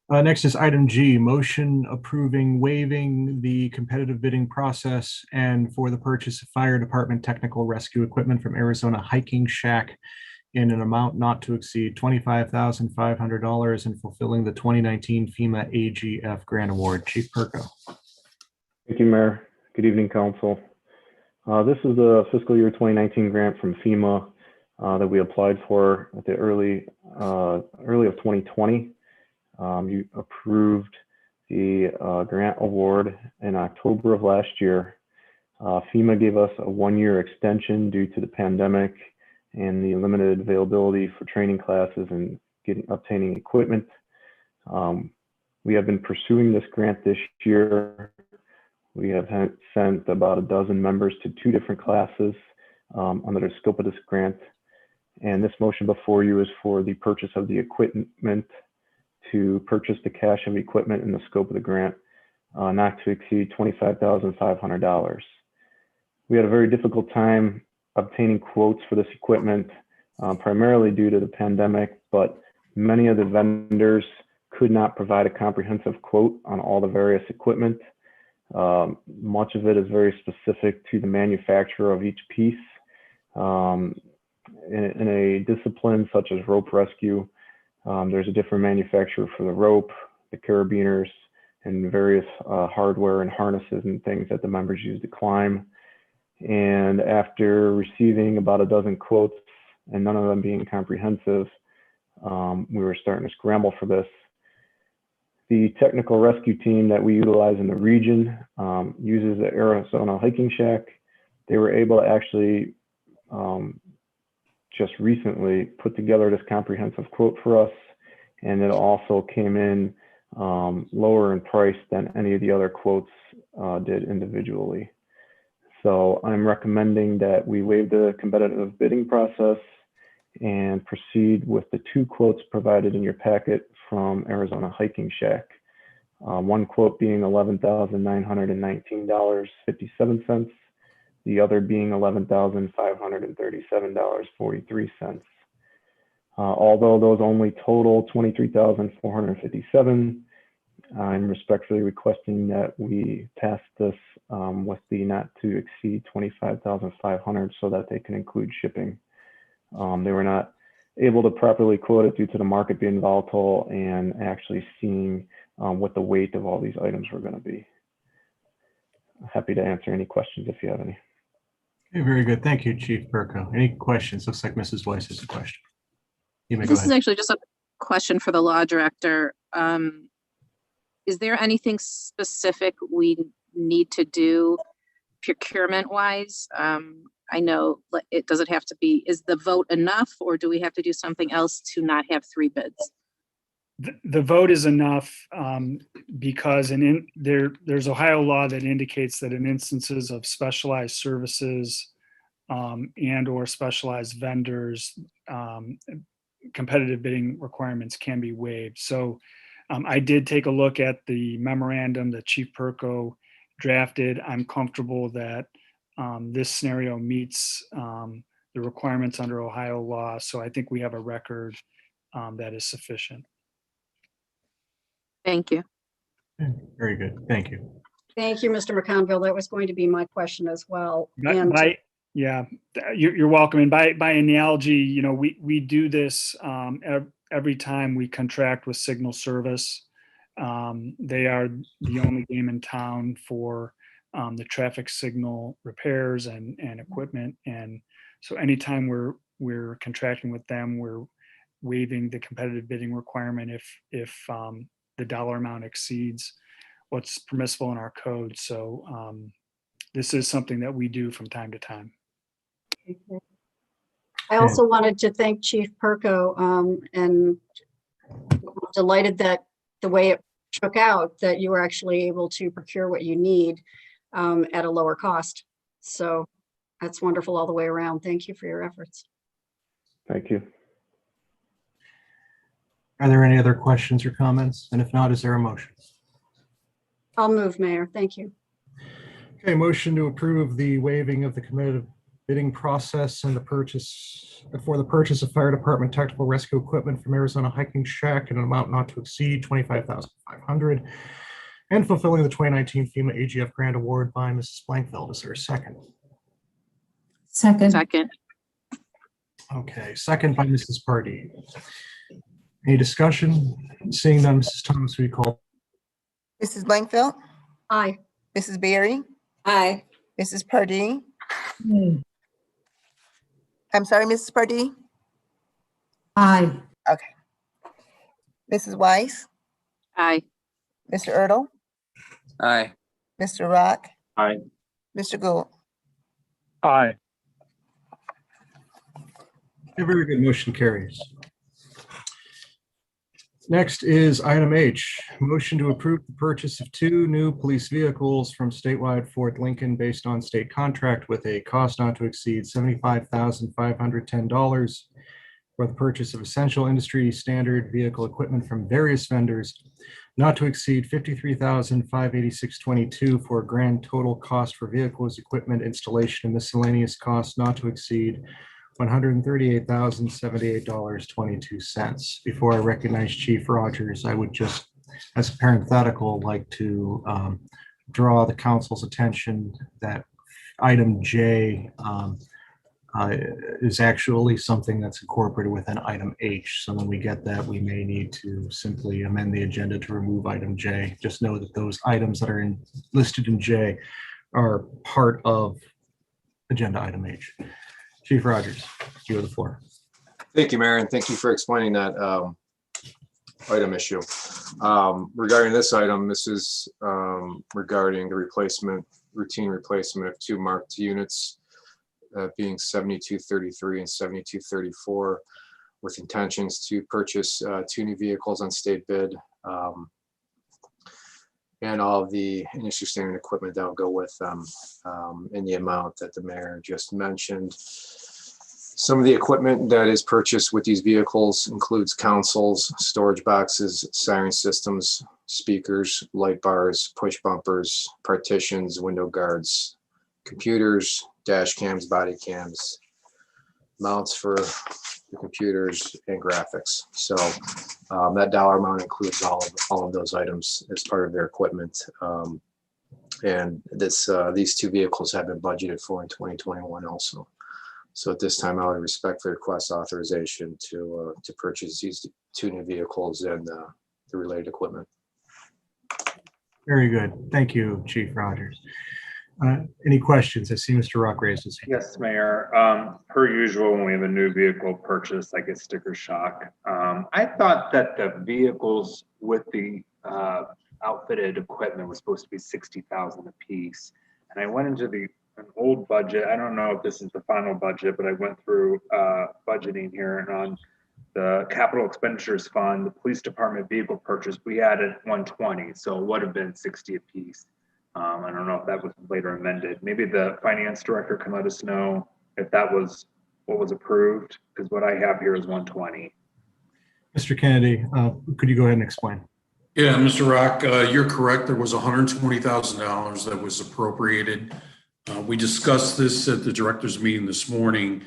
Next is item G, motion approving waiving the competitive bidding process and for the purchase of fire department technical rescue equipment from Arizona Hiking Shack in an amount not to exceed $25,500 and fulfilling the 2019 FEMA AGF grant award. Chief Perko. Thank you, Mayor. Good evening, Council. This is the fiscal year 2019 grant from FEMA that we applied for at the early of 2020. You approved the grant award in October of last year. FEMA gave us a 1-year extension due to the pandemic and the limited availability for training classes and obtaining equipment. We have been pursuing this grant this year. We have sent about a dozen members to 2 different classes under the scope of this grant. And this motion before you is for the purchase of the equipment to purchase the cash of equipment in the scope of the grant, not to exceed $25,500. We had a very difficult time obtaining quotes for this equipment, primarily due to the pandemic, but many of the vendors could not provide a comprehensive quote on all the various equipment. Much of it is very specific to the manufacturer of each piece. In a discipline such as rope rescue, there's a different manufacturer for the rope, the carabiners, and various hardware and harnesses and things that the members use to climb. And after receiving about a dozen quotes and none of them being comprehensive, we were starting to scramble for this. The technical rescue team that we utilize in the region uses the Arizona Hiking Shack. They were able to actually just recently put together this comprehensive quote for us, and it also came in lower in price than any of the other quotes did individually. So I'm recommending that we waive the competitive bidding process and proceed with the 2 quotes provided in your packet from Arizona Hiking Shack. One quote being $11,919.57. The other being $11,537.43. Although those only total $23,457, I'm respectfully requesting that we pass this with the not to exceed $25,500 so that they can include shipping. They were not able to properly quote it due to the market being volatile and actually seeing what the weight of all these items were going to be. Happy to answer any questions if you have any. Okay, very good. Thank you, Chief Perko. Any questions? Looks like Mrs. Weiss has a question. You may go This is ahead. actually just a question for the law director. Is there anything specific we need to do procurement wise? I know it doesn't have to be, is the vote enough, or do we have to do something else to not have 3 bids? The vote is enough because there's Ohio law that indicates that in instances of specialized services and or specialized vendors, competitive bidding requirements can be waived. So I did take a look at the memorandum that Chief Perko drafted. I'm comfortable that this scenario meets the requirements under Ohio law. So I think we have a record that is sufficient. Thank you. Very good. Thank you. Thank you, Mr. McConville. That was going to be my question as well. And Yeah, you're welcome. And by analogy, you know, we do this every time we contract with Signal Service. They are the only game in town for the traffic signal repairs and equipment. And so anytime we're contracting with them, we're waiving the competitive bidding requirement if the dollar amount exceeds what's permissible in our code. So this is something that we do from time to time. I also wanted to thank Chief Perko and delighted that the way it shook out, that you were actually able to procure what you need at a lower cost. So that's wonderful all the way around. Thank you for your efforts. Thank you. Are there any other questions or comments? And if not, is there a motion? I'll move, Mayor. Thank you. Okay, motion to approve the waiving of the competitive bidding process and the purchase of fire department technical rescue equipment from Arizona Hiking Shack in an amount not to exceed $25,500 and fulfilling the 2019 FEMA AGF grant award by Mrs. Blankfeld. Is there a second? Second. Okay, second by Mrs. Pardee. Any discussion? Seeing none, Mrs. Thomas, will you call? Mrs. Blankfeld, Aye. Mrs. Berry, Aye. Mrs. Pardee. I'm sorry, Mrs. Pardee. Aye. Okay. Mrs. Weiss, Aye. Mr. Erdl, Aye. Mr. Rock, Aye. Mr. Gould. Aye. A very good, motion carries. Next is item H, motion to approve the purchase of 2 new police vehicles from statewide Fort Lincoln based on state contract with a cost not to exceed $75,510 for the purchase of essential industry standard vehicle equipment from various vendors, not to exceed $53,586.22 for a grand total cost for vehicles, equipment, installation, and miscellaneous costs not to exceed $138,078.22. Before I recognize Chief Rogers, I would just, as a parenthetical, like to draw the council's attention that item J is actually something that's incorporated within item H. So when we get that, we may need to simply amend the agenda to remove item J. Just know that those items that are listed in J are part of agenda item H. Chief Rogers, you have the floor. Thank you, Mayor, and thank you for explaining that item issue. Regarding this item, this is regarding the routine replacement of 2 marked units, being 7233 and 7234, with intentions to purchase 2 new vehicles on state bid, and all of the industry standard equipment that will go with them in the amount that the mayor just mentioned. Some of the equipment that is purchased with these vehicles includes consoles, storage boxes, siren systems, speakers, light bars, push bumpers, partitions, window guards, computers, dash cams, body cams, mounts for the computers, and graphics. So that dollar amount includes all of those items as part of their equipment. And these 2 vehicles have been budgeted for in 2021 also. So at this time, I would respectfully request authorization to purchase these 2 new vehicles and the related equipment. Very good. Thank you, Chief Rogers. Any questions? I see Mr. Rock raised his hand. Yes, Mayor. Per usual, when we have a new vehicle purchase, I get sticker shock. I thought that the vehicles with the outfitted equipment was supposed to be 60,000 a piece. And I went into an old budget. I don't know if this is the final budget, but I went through budgeting here, and on the capital expenditures fund, the police department vehicle purchase, we added 120, so it would have been 60 a piece. I don't know if that was later amended. Maybe the finance director can let us know if that was what was approved, because what I have here is 120. Mr. Kennedy, could you go ahead and explain? Yeah, Mr. Rock, you're correct. There was $120,000 that was appropriated. We discussed this at the director's meeting this morning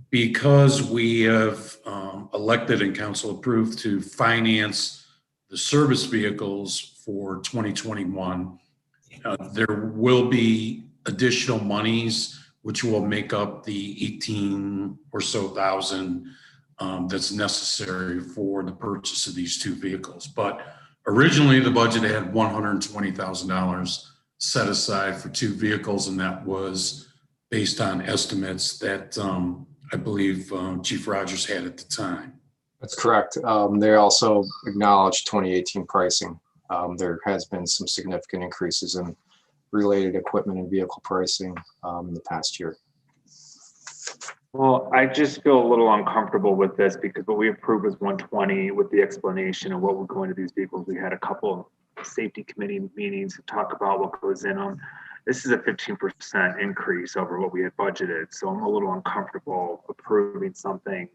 because we have elected and council approved to finance the service vehicles for 2021. There will be additional monies which will make up the 18 or so thousand that's necessary for the purchase of these two vehicles. But originally the budget had $120,000 set aside for two vehicles, and that was based on estimates that I believe Chief Rogers had at the time. That's correct. They also acknowledged 2018 pricing. There has been some significant increases in related equipment and vehicle pricing in the past year. Well, I just feel a little uncomfortable with this because what we approved was 120 with the explanation of what would go into these vehicles. We had a couple of safety committee meetings to talk about what goes in them. This is a 15% increase over what we had budgeted. So I'm a little uncomfortable approving something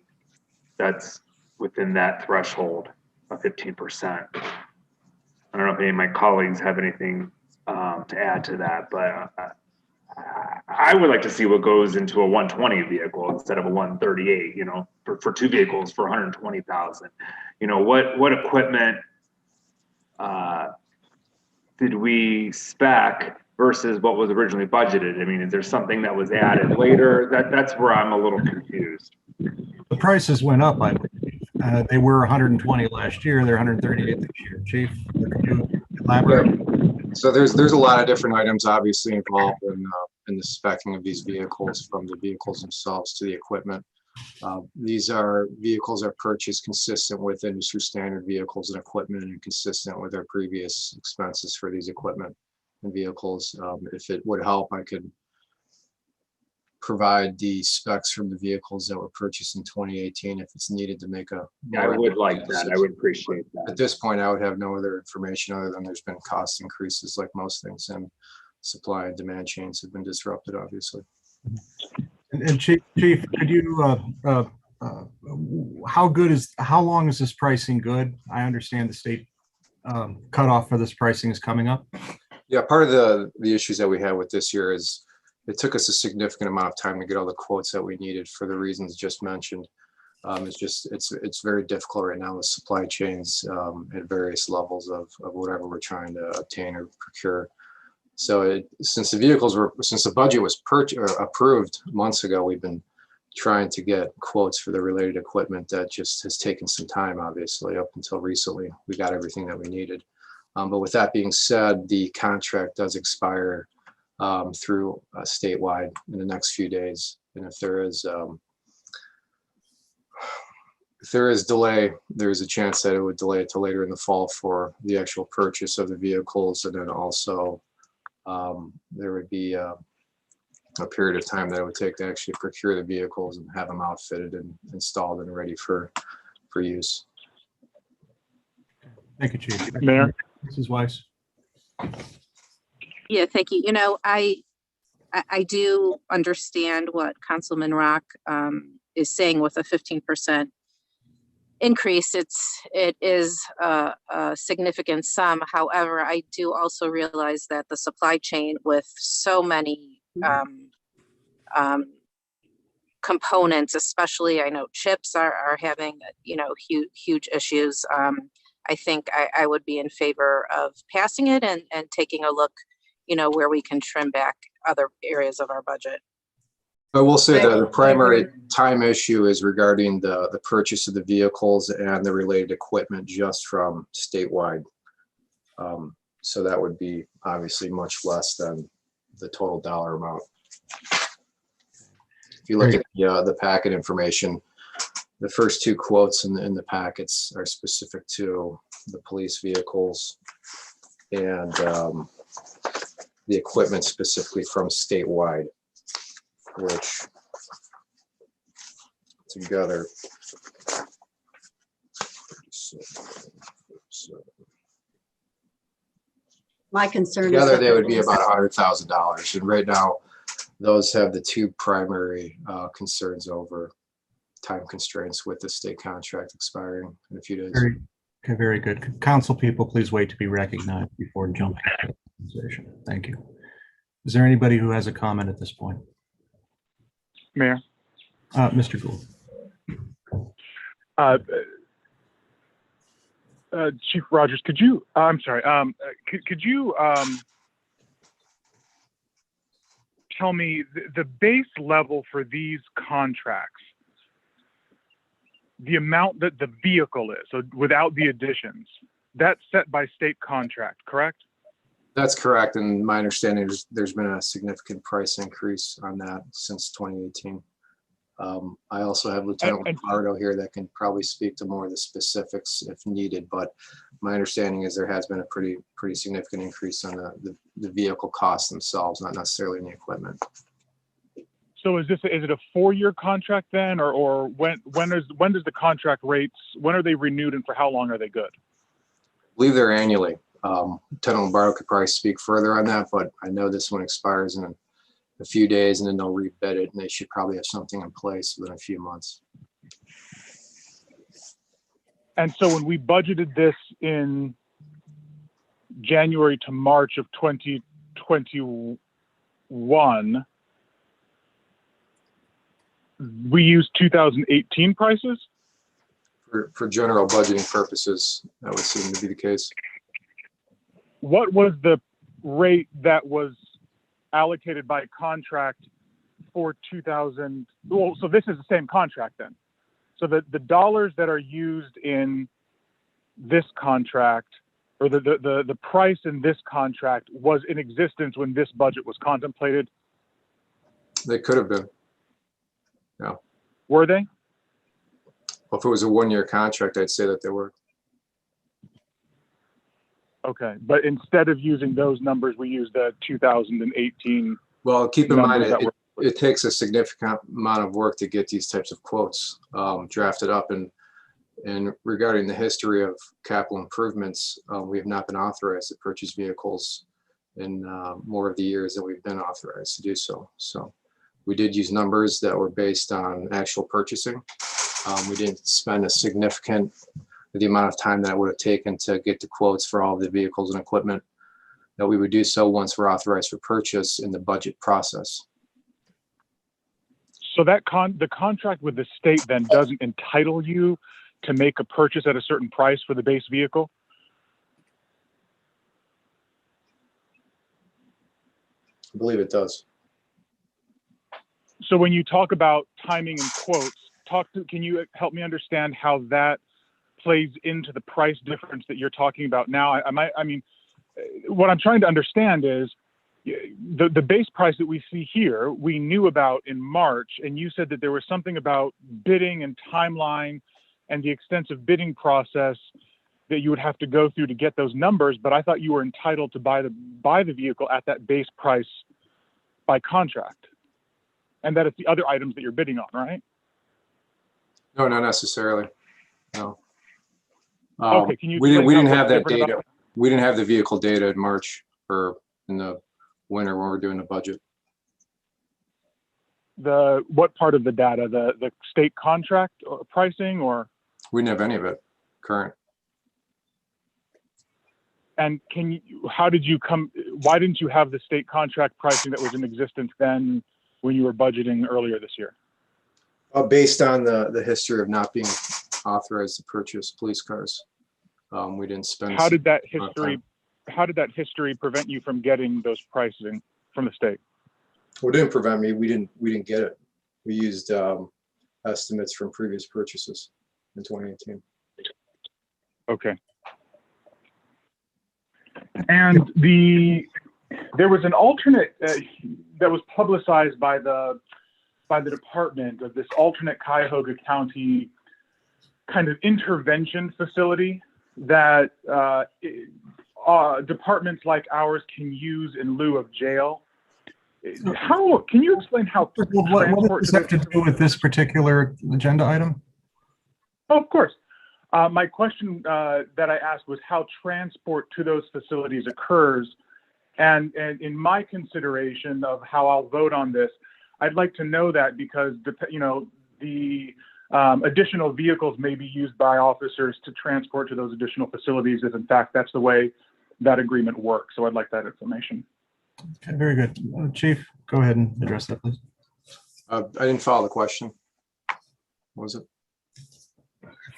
that's within that threshold of 15%. I don't know if any of my colleagues have anything to add to that, but I would like to see what goes into a 120 vehicle instead of a 138, you know, for two vehicles for 120,000. You know, what equipment did we spec versus what was originally budgeted? I mean, is there something that was added later? That's where I'm a little confused. The prices went up, I believe. They were 120 last year. They're 138 this year. Chief, could you elaborate? So there's a lot of different items obviously involved in the speccing of these vehicles, from the vehicles themselves to the equipment. These vehicles are purchased consistent with industry standard vehicles and equipment and consistent with our previous expenses for these equipment and vehicles. If it would help, I could provide the specs from the vehicles that were purchased in 2018 if it's needed to make a. Yeah, I would like that. I would appreciate that. At this point, I would have no other information other than there's been cost increases like most things, and supply and demand chains have been disrupted, obviously. And Chief, could you, how long is this pricing good? I understand the state cutoff for this pricing is coming up. Yeah, part of the issues that we had with this year is it took us a significant amount of time to get all the quotes that we needed for the reasons just mentioned. It's very difficult right now with supply chains at various levels of whatever we're trying to obtain or procure. So since the budget was approved months ago, we've been trying to get quotes for the related equipment. That just has taken some time, obviously. Up until recently, we got everything that we needed. But with that being said, the contract does expire through statewide in the next few days. And if there is delay, there is a chance that it would delay it to later in the fall for the actual purchase of the vehicles. And then also there would be a period of time that it would take to actually procure the vehicles and have them outfitted and installed and ready for use. Thank you, Chief. Mayor? Mrs. Weiss. Yeah, thank you. You know, I do understand what Councilman Rock is saying with a 15% increase. It is a significant sum. However, I do also realize that the supply chain with so many components, especially I know chips are having, you know, huge issues. I think I would be in favor of passing it and taking a look, you know, where we can trim back other areas of our budget. I will say that the primary time issue is regarding the purchase of the vehicles and the related equipment just from statewide. So that would be obviously much less than the total dollar amount. If you look at the packet information, the first two quotes in the packets are specific to the police vehicles and the equipment specifically from statewide, which together, My concern is together that they the would be police- about $100,000. And right now, those have the two primary concerns over time constraints with the state contract expiring in a few days. Okay, very good. Council people, please wait to be recognized before jumping into the conversation. Thank you. Is there anybody who has a comment at this point? Mayor. Mr. Gould. Chief Rogers, could you, I'm sorry, could you tell me the base level for these contracts, the amount that the vehicle is, so without the additions, that's set by state contract, correct? That's correct. And my understanding is there's been a significant price increase on that since 2018. I also have Lieutenant Lombardo here that can probably speak to more of the specifics if needed, but my understanding is there has been a pretty significant increase on the vehicle costs themselves, not necessarily in the equipment. So is it a 4-year contract then, or when does the contract rates, when are they renewed and for how long are they good? I believe they're annually. Lieutenant Lombardo could probably speak further on that, but I know this one expires in a few days and then they'll rebid it, and they should probably have something in place within a few months. And so when we budgeted this in January to March of 2021, we used 2018 prices? For general budgeting purposes, that would seem to be the case. What was the rate that was allocated by contract for 2000? Well, so this is the same contract then. So the dollars that are used in this contract, or the price in this contract, was in existence when this budget was contemplated? They could have been. Yeah. Were they? Well, if it was a 1-year contract, I'd say that they were. Okay, but instead of using those numbers, we used the 2018. Well, keep in mind, it takes a significant amount of work to get these types of quotes drafted up. And regarding the history of capital improvements, we have not been authorized to purchase vehicles in more of the years that we've been authorized to do so. So we did use numbers that were based on actual purchasing. We didn't spend the amount of time that it would have taken to get the quotes for all of the vehicles and equipment, that we would do so once we're authorized for purchase in the budget process. So that the contract with the state then doesn't entitle you to make a purchase at a certain price for the base vehicle? I believe it does. So when you talk about timing and quotes, can you help me understand how that plays into the price difference that you're talking about now? I mean, what I'm trying to understand is the base price that we see here, we knew about in March, and you said that there was something about bidding and timeline and the extensive bidding process that you would have to go through to get those numbers, but I thought you were entitled to buy the vehicle at that base price by contract, and that it's the other items that you're bidding on, right? No, not necessarily. No. Okay, can you? We didn't have that different data. We didn't have the vehicle data in March or in the winter when we were doing the budget. What part of the data? The state contract pricing, or? We didn't have any of it current. And how did you come? Why didn't you have the state contract pricing that was in existence then when you were budgeting earlier this year? Based on the history of not being authorized to purchase police cars, we didn't spend. How did that history prevent you from getting those pricing from the state? Well, it didn't prevent me. We didn't get it. We used estimates from previous purchases in 2018. Okay. And there was an alternate that was publicized by the department of this alternate Cuyahoga County kind of intervention facility that departments like ours can use in lieu of jail. How can you explain how What does this have to do with this particular agenda item? Oh, of course. My question that I asked was how transport to those facilities occurs. And in my consideration of how I'll vote on this, I'd like to know that because, the additional vehicles may be used by officers to transport to those additional facilities if in fact that's the way that agreement works. So I'd like that information. Okay, very good. Chief, go ahead and address that, please. I didn't follow the question. What was it?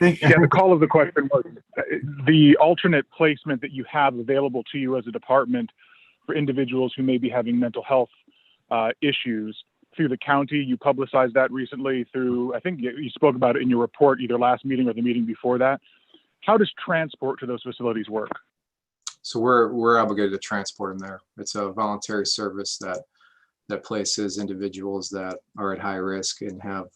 The call of the question was the alternate placement that you have available to you as a department for individuals who may be having mental health issues through the county. You publicized that recently through, I think you spoke about it in your report, either last meeting or the meeting before that. How does transport to those facilities work? So we're obligated to transport them there. It's a voluntary service that places individuals that are at high risk and have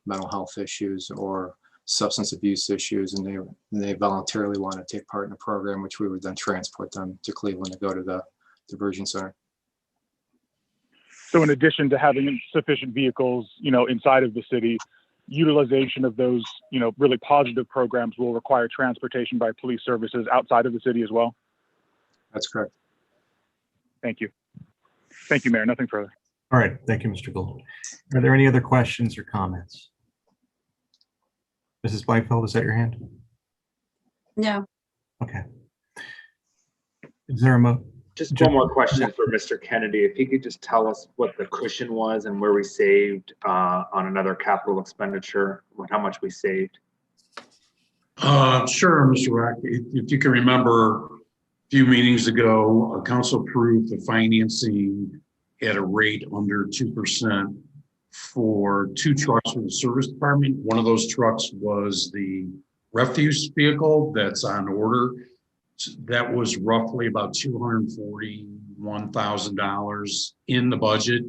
mental health issues or substance abuse issues, and they voluntarily want to take part in the program, which we would then transport them to Cleveland to go to the diversion center. So in addition to having sufficient vehicles, inside of the city, utilization of those, really positive programs will require transportation by police services outside of the city as well? That's correct. Thank you. Thank you, Mayor. Nothing further. All right. Thank you, Mr. Gould. Are there any other questions or comments? Mrs. Blankfeld, is that your hand? No. Okay. Is there a Just one more question for Mr. Kennedy. If he could just tell us what the cushion was and where we saved on another capital expenditure, how much we saved. Sure, Mr. Rock. If you can remember a few meetings ago, council approved the financing at a rate under 2% for 2 trucks for the service department. One of those trucks was the refuse vehicle that's on order. That was roughly about $241,000 in the budget,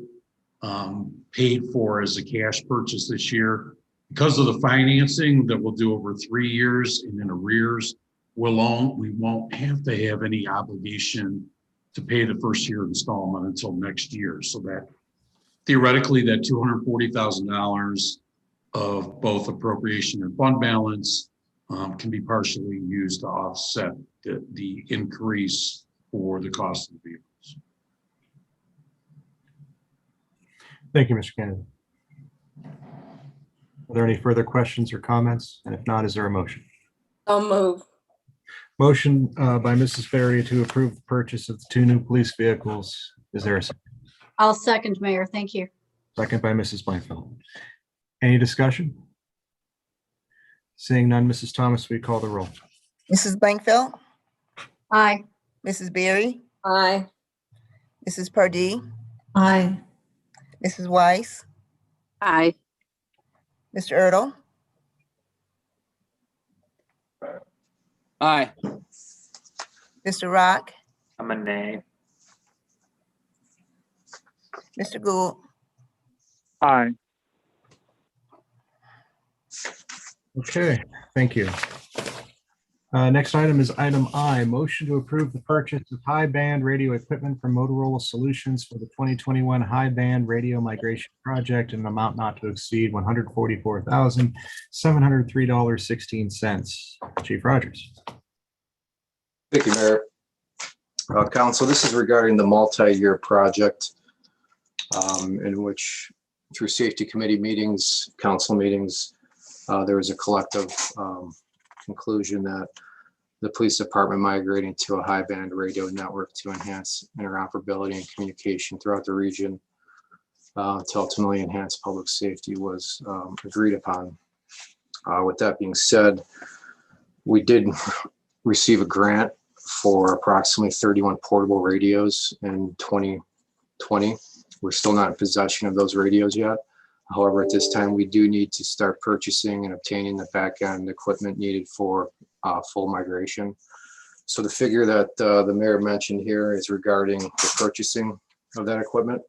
paid for as a cash purchase this year. Because of the financing that we'll do over 3 years and in arrears, we won't have to have any obligation to pay the first year installment until next year. So that theoretically that $240,000 of both appropriation and fund balance can be partially used to offset the increase for the cost of the vehicles. Thank you, Mr. Kennedy. Are there any further questions or comments? And if not, is there a motion? I'll move. Motion by Mrs. Ferry to approve the purchase of the 2 new police vehicles. Is there a second? I'll second, Mayor. Thank you. Second by Mrs. Blankfeld. Any discussion? Seeing none, Mrs. Thomas, we call the roll. Mrs. Blankfeld, Aye. Mrs. Berry, Aye. Mrs. Pardee, Aye. Mrs. Weiss, Aye. Mr. Erdl, Aye. Mr. Rock, I'm a nay. Mr. Gould, Aye. Okay, thank you. Next item is item I, motion to approve the purchase of high band radio equipment from Motorola Solutions for the 2021 high band radio migration project in an amount not to exceed $144,703.16. Chief Rogers. Thank you, Mayor. Council, this is regarding the multi-year project in which through safety committee meetings, council meetings, there was a collective conclusion that the police department migrating to a high band radio network to enhance interoperability and communication throughout the region to ultimately enhance public safety was agreed upon. With that being said, we did receive a grant for approximately 31 portable radios in 2020. We're still not in possession of those radios yet. However, at this time, we do need to start purchasing and obtaining the back end equipment needed for full migration. So the figure that the mayor mentioned here is regarding the purchasing of that equipment.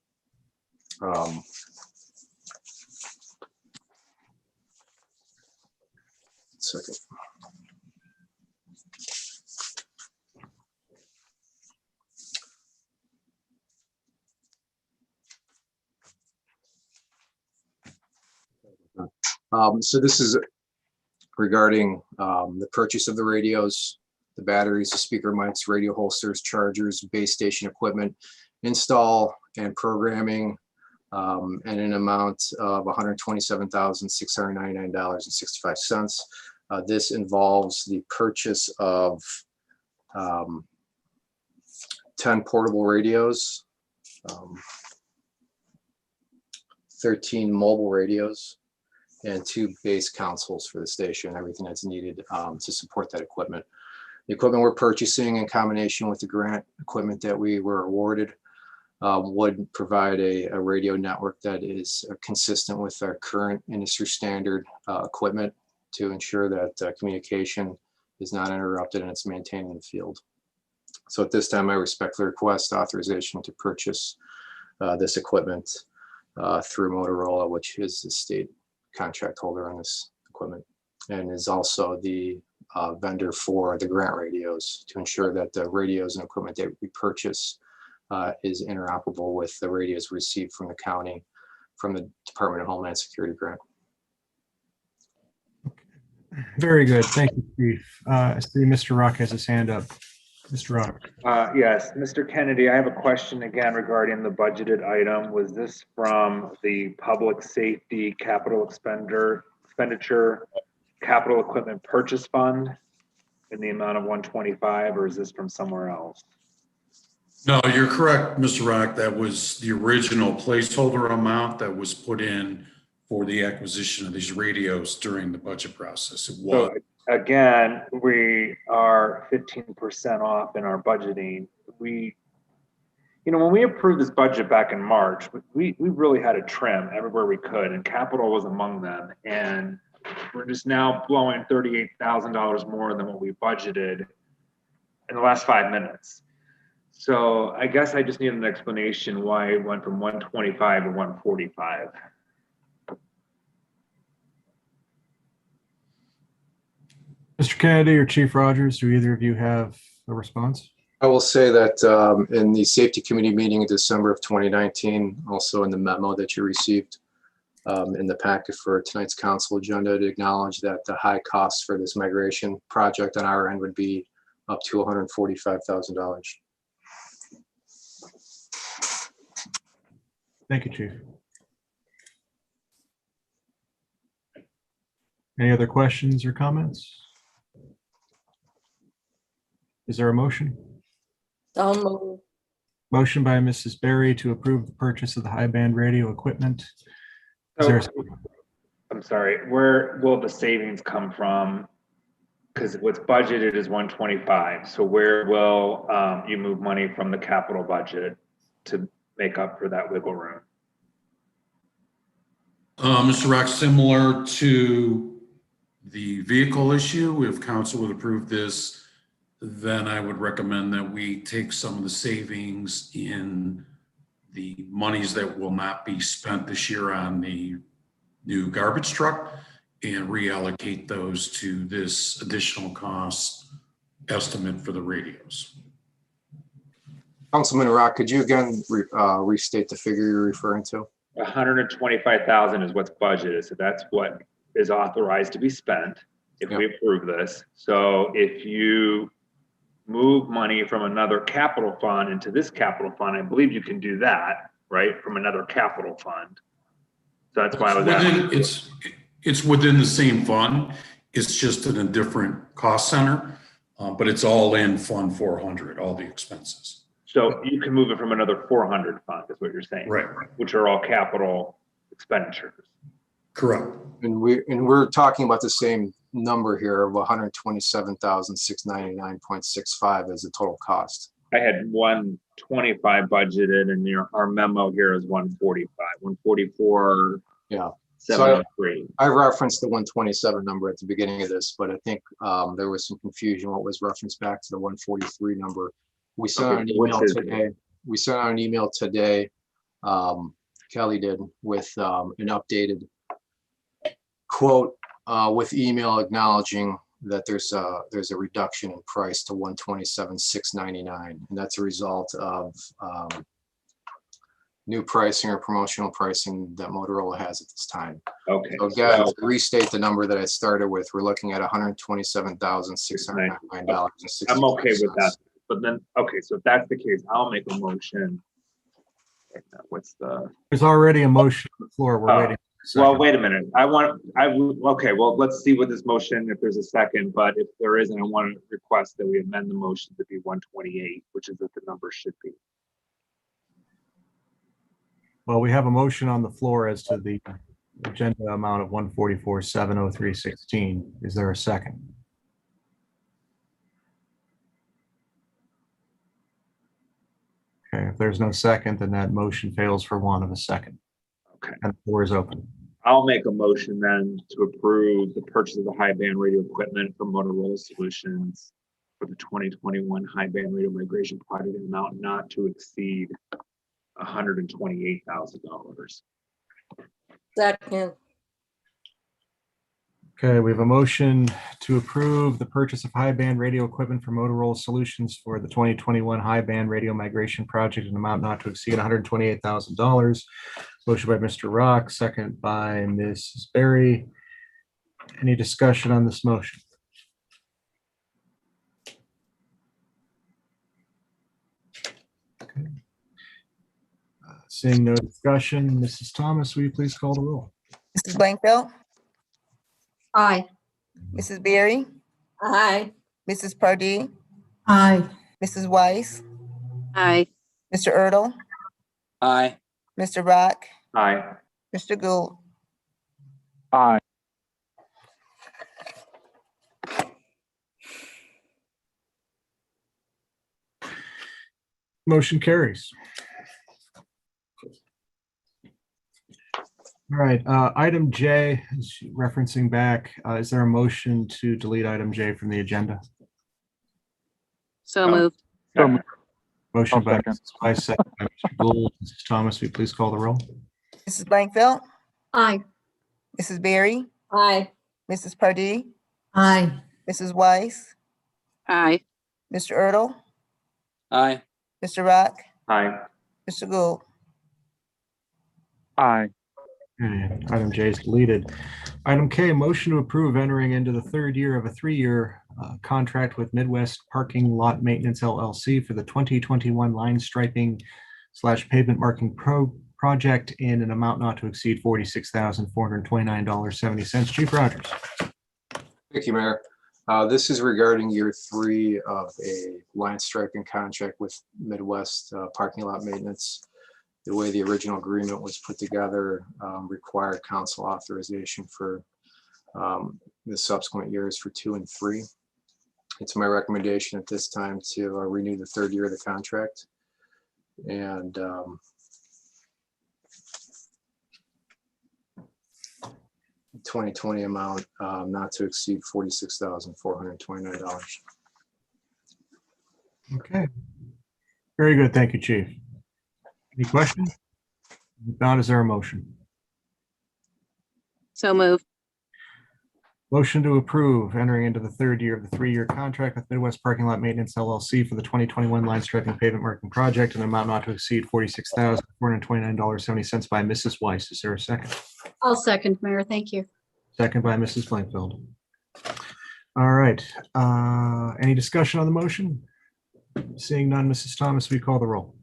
Second. So this is regarding the purchase of the radios, the batteries, the speaker mics, radio holsters, chargers, base station equipment, install and programming, and an amount of $127,699.65. This involves the purchase of 10 portable radios, 13 mobile radios, and 2 base consoles for the station, everything that's needed to support that equipment. The equipment we're purchasing in combination with the grant equipment that we were awarded would provide a radio network that is consistent with our current industry standard equipment to ensure that communication is not interrupted and it's maintained in the field. So at this time, I respectfully request authorization to purchase this equipment through Motorola, which is the state contract holder on this equipment, and is also the vendor for the grant radios to ensure that the radios and equipment that we purchase is interoperable with the radios received from the county from the Department of Homeland Security grant. Very good. Thank you, Chief. I see Mr. Rock has his hand up. Mr. Rock. Yes, Mr. Kennedy, I have a question again regarding the budgeted item. Was this from the public safety capital expenditure capital equipment purchase fund in the amount of 125, or is this from somewhere else? No, you're correct, Mr. Rock. That was the original placeholder amount that was put in for the acquisition of these radios during the budget process. It was. So again, we are 15% off in our budgeting. When we approved this budget back in March, we really had to trim everywhere we could, and capital was among them. And we're just now blowing $38,000 more than what we budgeted in the last 5 minutes. So I guess I just need an explanation why it went from 125 to 145. Mr. Kennedy or Chief Rogers, do either of you have a response? I will say that in the safety committee meeting in December of 2019, also in the memo that you received in the packet for tonight's council agenda, to acknowledge that the high costs for this migration project on our end would be up to $145,000. Thank you, Chief. Any other questions or comments? Is there a motion? So moved. Motion by Mrs. Berry to approve the purchase of the high band radio equipment. Is there I'm sorry, where will the savings come from? Because what's budgeted is 125. So where will you move money from the capital budget to make up for that wiggle room? Mr. Rock, similar to the vehicle issue, if council would approve this, then I would recommend that we take some of the savings in the monies that will not be spent this year on the new garbage truck and reallocate those to this additional cost estimate for the radios. Councilman Rock, could you again restate the figure you're referring to? 125,000 is what's budgeted. So that's what is authorized to be spent if we approve this. So if you move money from another capital fund into this capital fund, I believe you can do that, right? From another capital fund. So that's why I was asking. It's within the same fund. It's just in a different cost center, but it's all in Fund 400, all the expenses. So you can move it from another 400 fund, is what you're saying, right? Which are all capital expenditures. Correct. And we're talking about the same number here of 127,699.65 as the total cost. I had 125 budgeted, and our memo here is 145, 144. Yeah. 703. I referenced the 127 number at the beginning of this, but I think there was some confusion what was referenced back to the 143 number. We sent out an email today. We sent out an email today. Kelly did with an updated quote with email acknowledging that there's a reduction in price to 127,699, and that's a result of new pricing or promotional pricing that Motorola has at this time. Okay. So again, to restate the number that I started with, we're looking at $127,699. I'm okay with that. But then, okay, so if that's the case, I'll make a motion. What's the? There's already a motion on the floor. We're waiting. Well, wait a minute. Okay, well, let's see what this motion, if there's a second, but if there isn't, I want to request that we amend the motion to be 128, which is what the number should be. Well, we have a motion on the floor as to the agenda amount of 144,703.16. Is there a second? Okay, if there's no second, then that motion fails for want of a second. Okay. And the floor is open. I'll make a motion then to approve the purchase of the high band radio equipment from Motorola Solutions for the 2021 high band radio migration project in amount not to exceed $128,000. Second. Okay, we have a motion to approve the purchase of high band radio equipment from Motorola Solutions for the 2021 high band radio migration project in amount not to exceed $128,000. Motion by Mr. Rock, second by Mrs. Berry. Any discussion on this motion? Okay. Seeing no discussion, Mrs. Thomas, will you please call the roll? Mrs. Blankfeld, Aye. Mrs. Berry, Aye. Mrs. Pardee, Aye. Mrs. Weiss, Aye. Mr. Erdl, Aye. Mr. Rock, Aye. Mr. Gould. Aye. Motion carries. All right, item J, is referencing back, is there a motion to delete item J from the agenda? So moved. Motion by Mrs. Weiss, second by Mr. Gould. Mrs. Thomas, will you please call the roll? Mrs. Blankfeld, Aye. Mrs. Berry, Aye. Mrs. Pardee, Aye. Mrs. Weiss, Aye. Mr. Erdl, Aye. Mr. Rock, Aye. Mr. Gould. Aye. Okay, item J is deleted. Item K, motion to approve entering into the third year of a 3-year contract with Midwest Parking Lot Maintenance LLC for the 2021 line striping / pavement marking project in an amount not to exceed $46,429.70. Chief Rogers. Thank you, Mayor. This is regarding year 3 of a line striping contract with Midwest Parking Lot Maintenance. The way the original agreement was put together required council authorization for the subsequent years for 2 and 3. It's my recommendation at this time to renew the 3rd year of the contract. And 2020 amount not to exceed $46,429. Okay. Very good. Thank you, Chief. Any questions? If not, is there a motion? So moved. Motion to approve entering into the 3rd year of the 3-year contract with Midwest Parking Lot Maintenance LLC for the 2021 line striping pavement marking project in an amount not to exceed $46,429.70 by Mrs. Weiss. Is there a second? I'll second, Mayor. Thank you. Second by Mrs. Blankfeld. All right. Any discussion on the motion? Seeing none, Mrs. Thomas, we call the roll.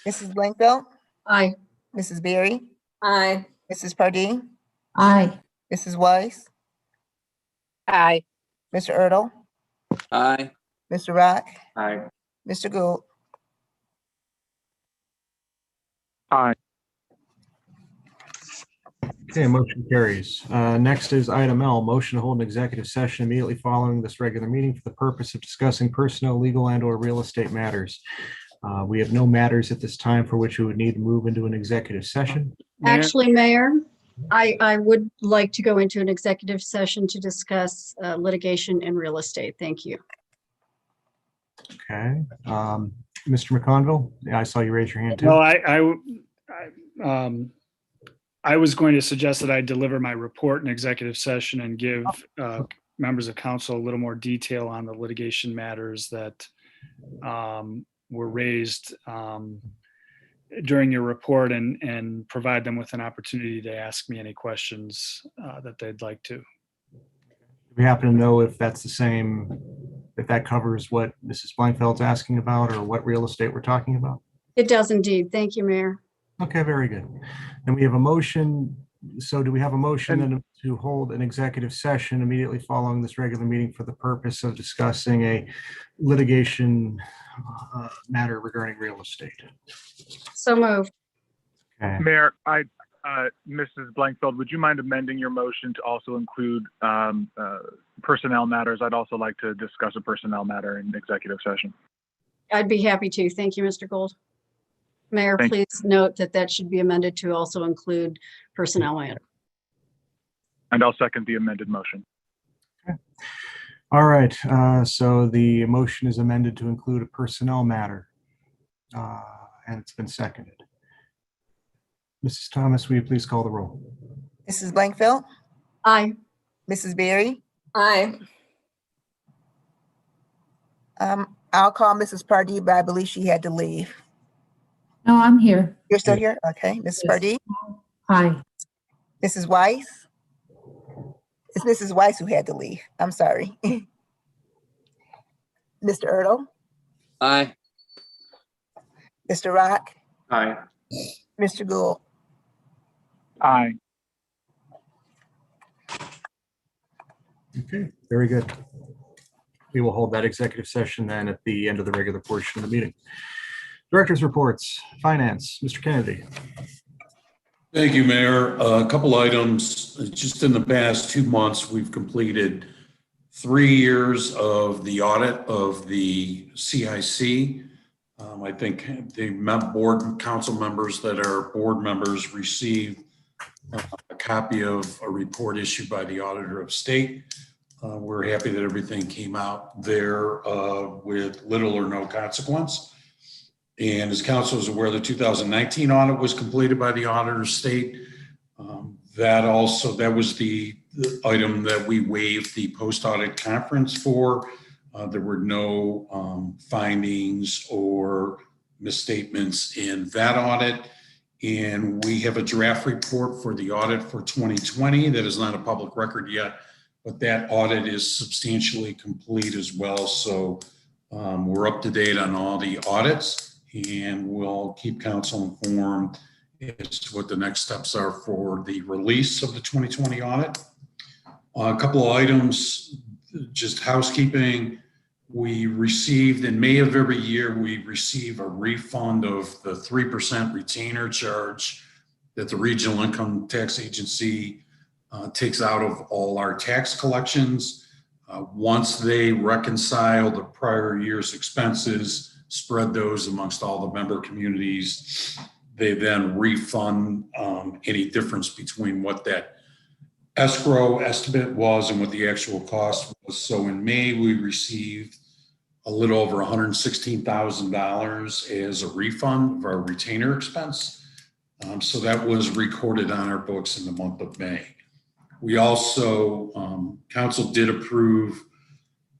Mrs. Blankfeld, Aye. Mrs. Berry, Aye. Mrs. Pardee, Aye. Mrs. Weiss, Aye. Mr. Erdl, Aye. Mr. Rock, Aye. Mr. Gould. Aye. Okay, motion carries. Next is item L, motion to hold an executive session immediately following this regular meeting for the purpose of discussing personnel, legal, and/or real estate matters. We have no matters at this time for which we would need to move into an executive session. Actually, Mayor, I would like to go into an executive session to discuss litigation in real estate. Thank you. Okay. Mr. McConville, yeah, I saw you raise your hand too. Well, I was going to suggest that I deliver my report in executive session and give members of council a little more detail on the litigation matters that were raised during your report and provide them with an opportunity to ask me any questions that they'd like to. We happen to know if that's the same, if that covers what Mrs. Blankfeld's asking about or what real estate we're talking about? It does indeed. Thank you, Mayor. Okay, very good. And we have a motion. So do we have a motion then to hold an executive session immediately following this regular meeting for the purpose of discussing a litigation matter regarding real estate? So moved. Okay. Mayor, Mrs. Blankfeld, would you mind amending your motion to also include personnel matters? I'd also like to discuss a personnel matter in executive session. I'd be happy to. Thank you, Mr. Gold. Mayor, Thank you. please note that should be amended to also include personnel matter. And I'll second the amended motion. Okay. All right. So the motion is amended to include a personnel matter, and it's been seconded. Mrs. Thomas, will you please call the roll? Mrs. Blankfeld, Aye. Mrs. Berry. Aye. I'll call Mrs. Pardee, but I believe she had to leave. No, I'm here. You're still here? Okay. Mrs. Pardee, Hi. Mrs. Weiss. It's Mrs. Weiss who had to leave. I'm sorry. Mr. Ertl, Aye. Mr. Rock, Aye. Mr. Gould. Aye. Okay, very good. We will hold that executive session then at the end of the regular portion of the meeting. Director's reports, finance, Mr. Kennedy. Thank you, Mayor. A couple items. Just in the past 2 months, we've completed 3 years of the audit of the CIC. I think the board council members that are board members received a copy of a report issued by the Auditor of State. We're happy that everything came out there with little or no consequence. And as council is aware, the 2019 audit was completed by the Auditor of State. That was the item that we waived the post-audit conference for. There were no findings or misstatements in that audit. And we have a draft report for the audit for 2020 that is not a public record yet, but that audit is substantially complete as well. So we're up to date on all the audits, and we'll keep council informed as to what the next steps are for the release of the 2020 audit. A couple of items, just housekeeping. We received, in May of every year, we receive a refund of the 3% retainer charge that the Regional Income Tax Agency takes out of all our tax collections. Once they reconcile the prior year's expenses, spread those amongst all the member communities, they then refund any difference between what that escrow estimate was and what the actual cost was. So in May, we received a little over $116,000 as a refund of our retainer expense. So that was recorded on our books in the month of May. We also, council did approve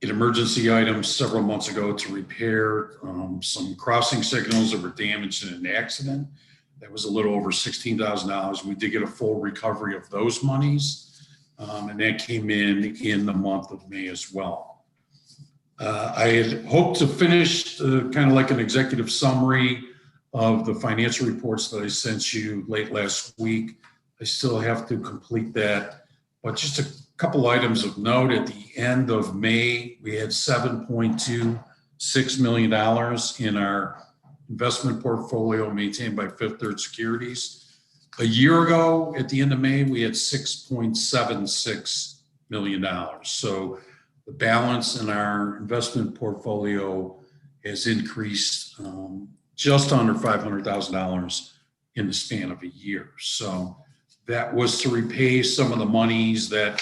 an emergency item several months ago to repair some crossing signals that were damaged in an accident. That was a little over $16,000. We did get a full recovery of those monies. And that came in the month of May as well. I had hoped to finish kind of like an executive summary of the financial reports that I sent you late last week. I still have to complete that, but just a couple items of note. At the end of May, we had $7.26 million in our investment portfolio maintained by Fifth Third Securities. A year ago, at the end of May, we had $6.76 million. So the balance in our investment portfolio has increased just under $500,000 in the span of a year. So That was to repay some of the monies that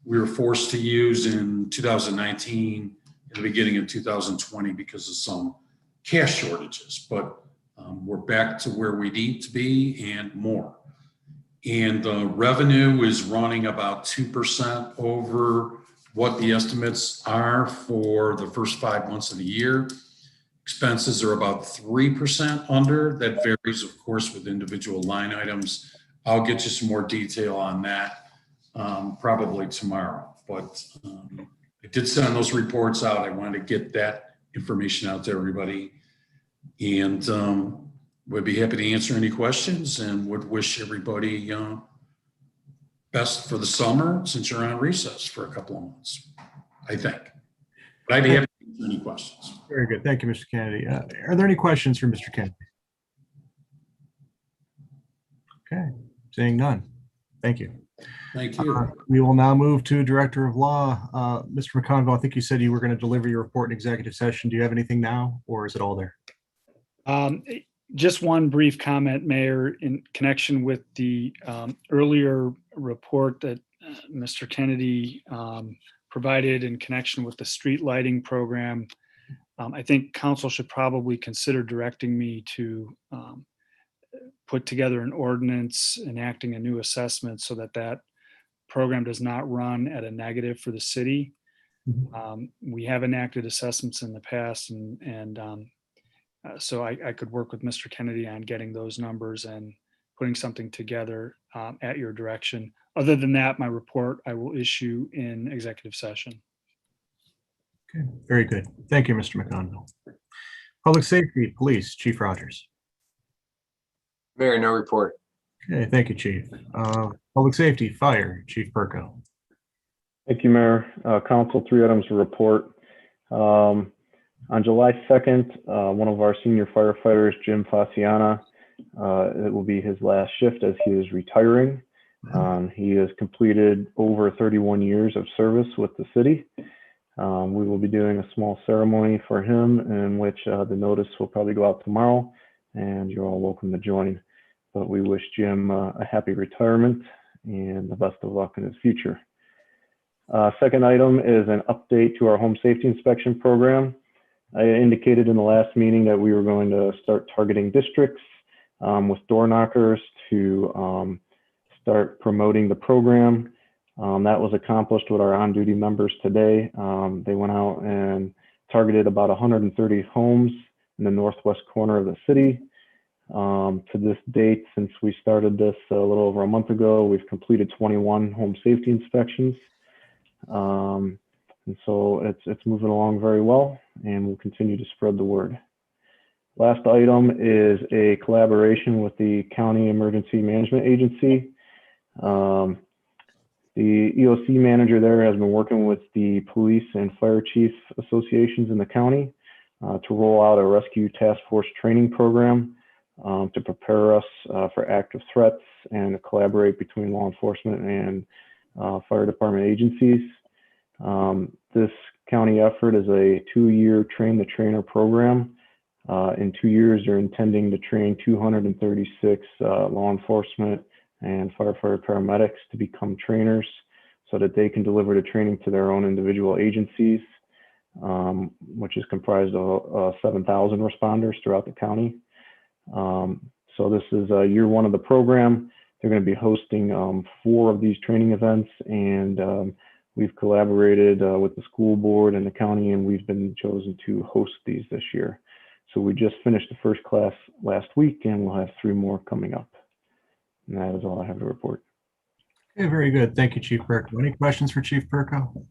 we were forced to use in 2019, in the beginning of 2020 because of some cash shortages. But we're back to where we need to be and more. And the revenue is running about 2% over what the estimates are for the first 5 months of the year. Expenses are about 3% under. That varies, of course, with individual line items. I'll get you some more detail on that probably tomorrow. But I did send those reports out. I wanted to get that information out to everybody. And would be happy to answer any questions and would wish everybody best for the summer since you're on recess for a couple of months, I think. But I'd be happy to answer any questions. Very good. Thank you, Mr. Kennedy. Are there any questions for Mr. Kennedy? Okay, seeing none. Thank you. Thank you. We will now move to Director of Law. Mr. McConville, I think you said you were going to deliver your report in executive session. Do you have anything now, or is it all there? Just one brief comment, Mayor, in connection with the earlier report that Mr. Kennedy provided in connection with the street lighting program. I think council should probably consider directing me to put together an ordinance enacting a new assessment so that that program does not run at a negative for the city. We have enacted assessments in the past, and so I could work with Mr. Kennedy on getting those numbers and putting something together at your direction. Other than that, my report I will issue in executive session. Okay, very good. Thank you, Mr. McConville. Public Safety, Police, Chief Rogers. Mayor, no report. Okay, thank you, Chief. Public Safety, Fire, Chief Perko. Thank you, Mayor. Council, 3 items to report. On July 2nd, one of our senior firefighters, Jim Fasciana, it will be his last shift as he is retiring. He has completed over 31 years of service with the city. We will be doing a small ceremony for him in which the notice will probably go out tomorrow, and you're all welcome to join. But we wish Jim a happy retirement and the best of luck in his future. Second item is an update to our home safety inspection program. I indicated in the last meeting that we were going to start targeting districts with door knockers to start promoting the program. That was accomplished with our on-duty members today. They went out and targeted about 130 homes in the northwest corner of the city. To this date, since we started this a little over a month ago, we've completed 21 home safety inspections. And so it's moving along very well, and we'll continue to spread the word. Last item is a collaboration with the County Emergency Management Agency. The EOC manager there has been working with the police and fire chief associations in the county to roll out a rescue task force training program to prepare us for active threats and to collaborate between law enforcement and fire department agencies. This county effort is a 2-year train the trainer program. In 2 years, they're intending to train 236 law enforcement and firefighter paramedics to become trainers so that they can deliver the training to their own individual agencies, which is comprised of 7,000 responders throughout the county. So this is year 1 of the program. They're going to be hosting 4 of these training events, and we've collaborated with the school board and the county, and we've been chosen to host these this year. So we just finished the first class last week, and we'll have 3 more coming up. And that is all I have to report. Okay, very good. Thank you, Chief Perko. Any questions for Chief Perko?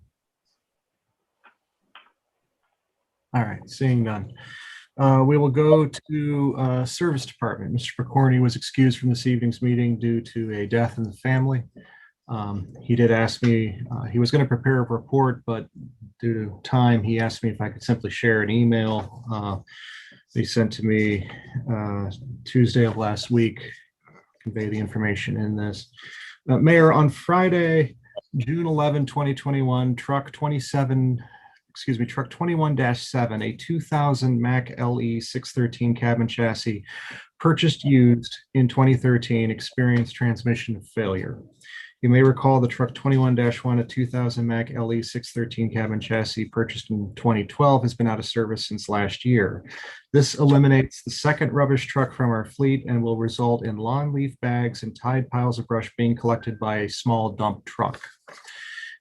All right, seeing none. We will go to Service Department. Mr. Percorni was excused from this evening's meeting due to a death in the family. He did ask me, he was going to prepare a report, but due to time, he asked me if I could simply share an email he sent to me Tuesday of last week, convey the information in this. Mayor, on Friday, June 11, 2021, truck 21-7, a 2000 Mack LE 613 cabin chassis purchased used in 2013, experienced transmission failure. You may recall the truck 21-1, a 2000 Mack LE 613 cabin chassis purchased in 2012 has been out of service since last year. This eliminates the second rubbish truck from our fleet and will result in lawn leaf bags and tied piles of brush being collected by a small dump truck.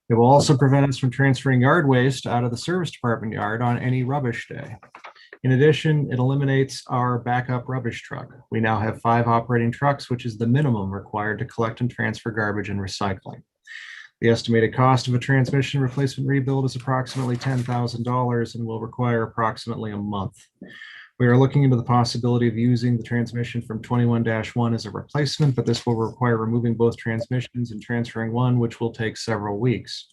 It will also prevent us from transferring yard waste out of the service department yard on any rubbish day. In addition, it eliminates our backup rubbish truck. We now have 5 operating trucks, which is the minimum required to collect and transfer garbage and recycling. The estimated cost of a transmission replacement rebuild is approximately $10,000 and will require approximately a month. We are looking into the possibility of using the transmission from 21-1 as a replacement, but this will require removing both transmissions and transferring one, which will take several weeks.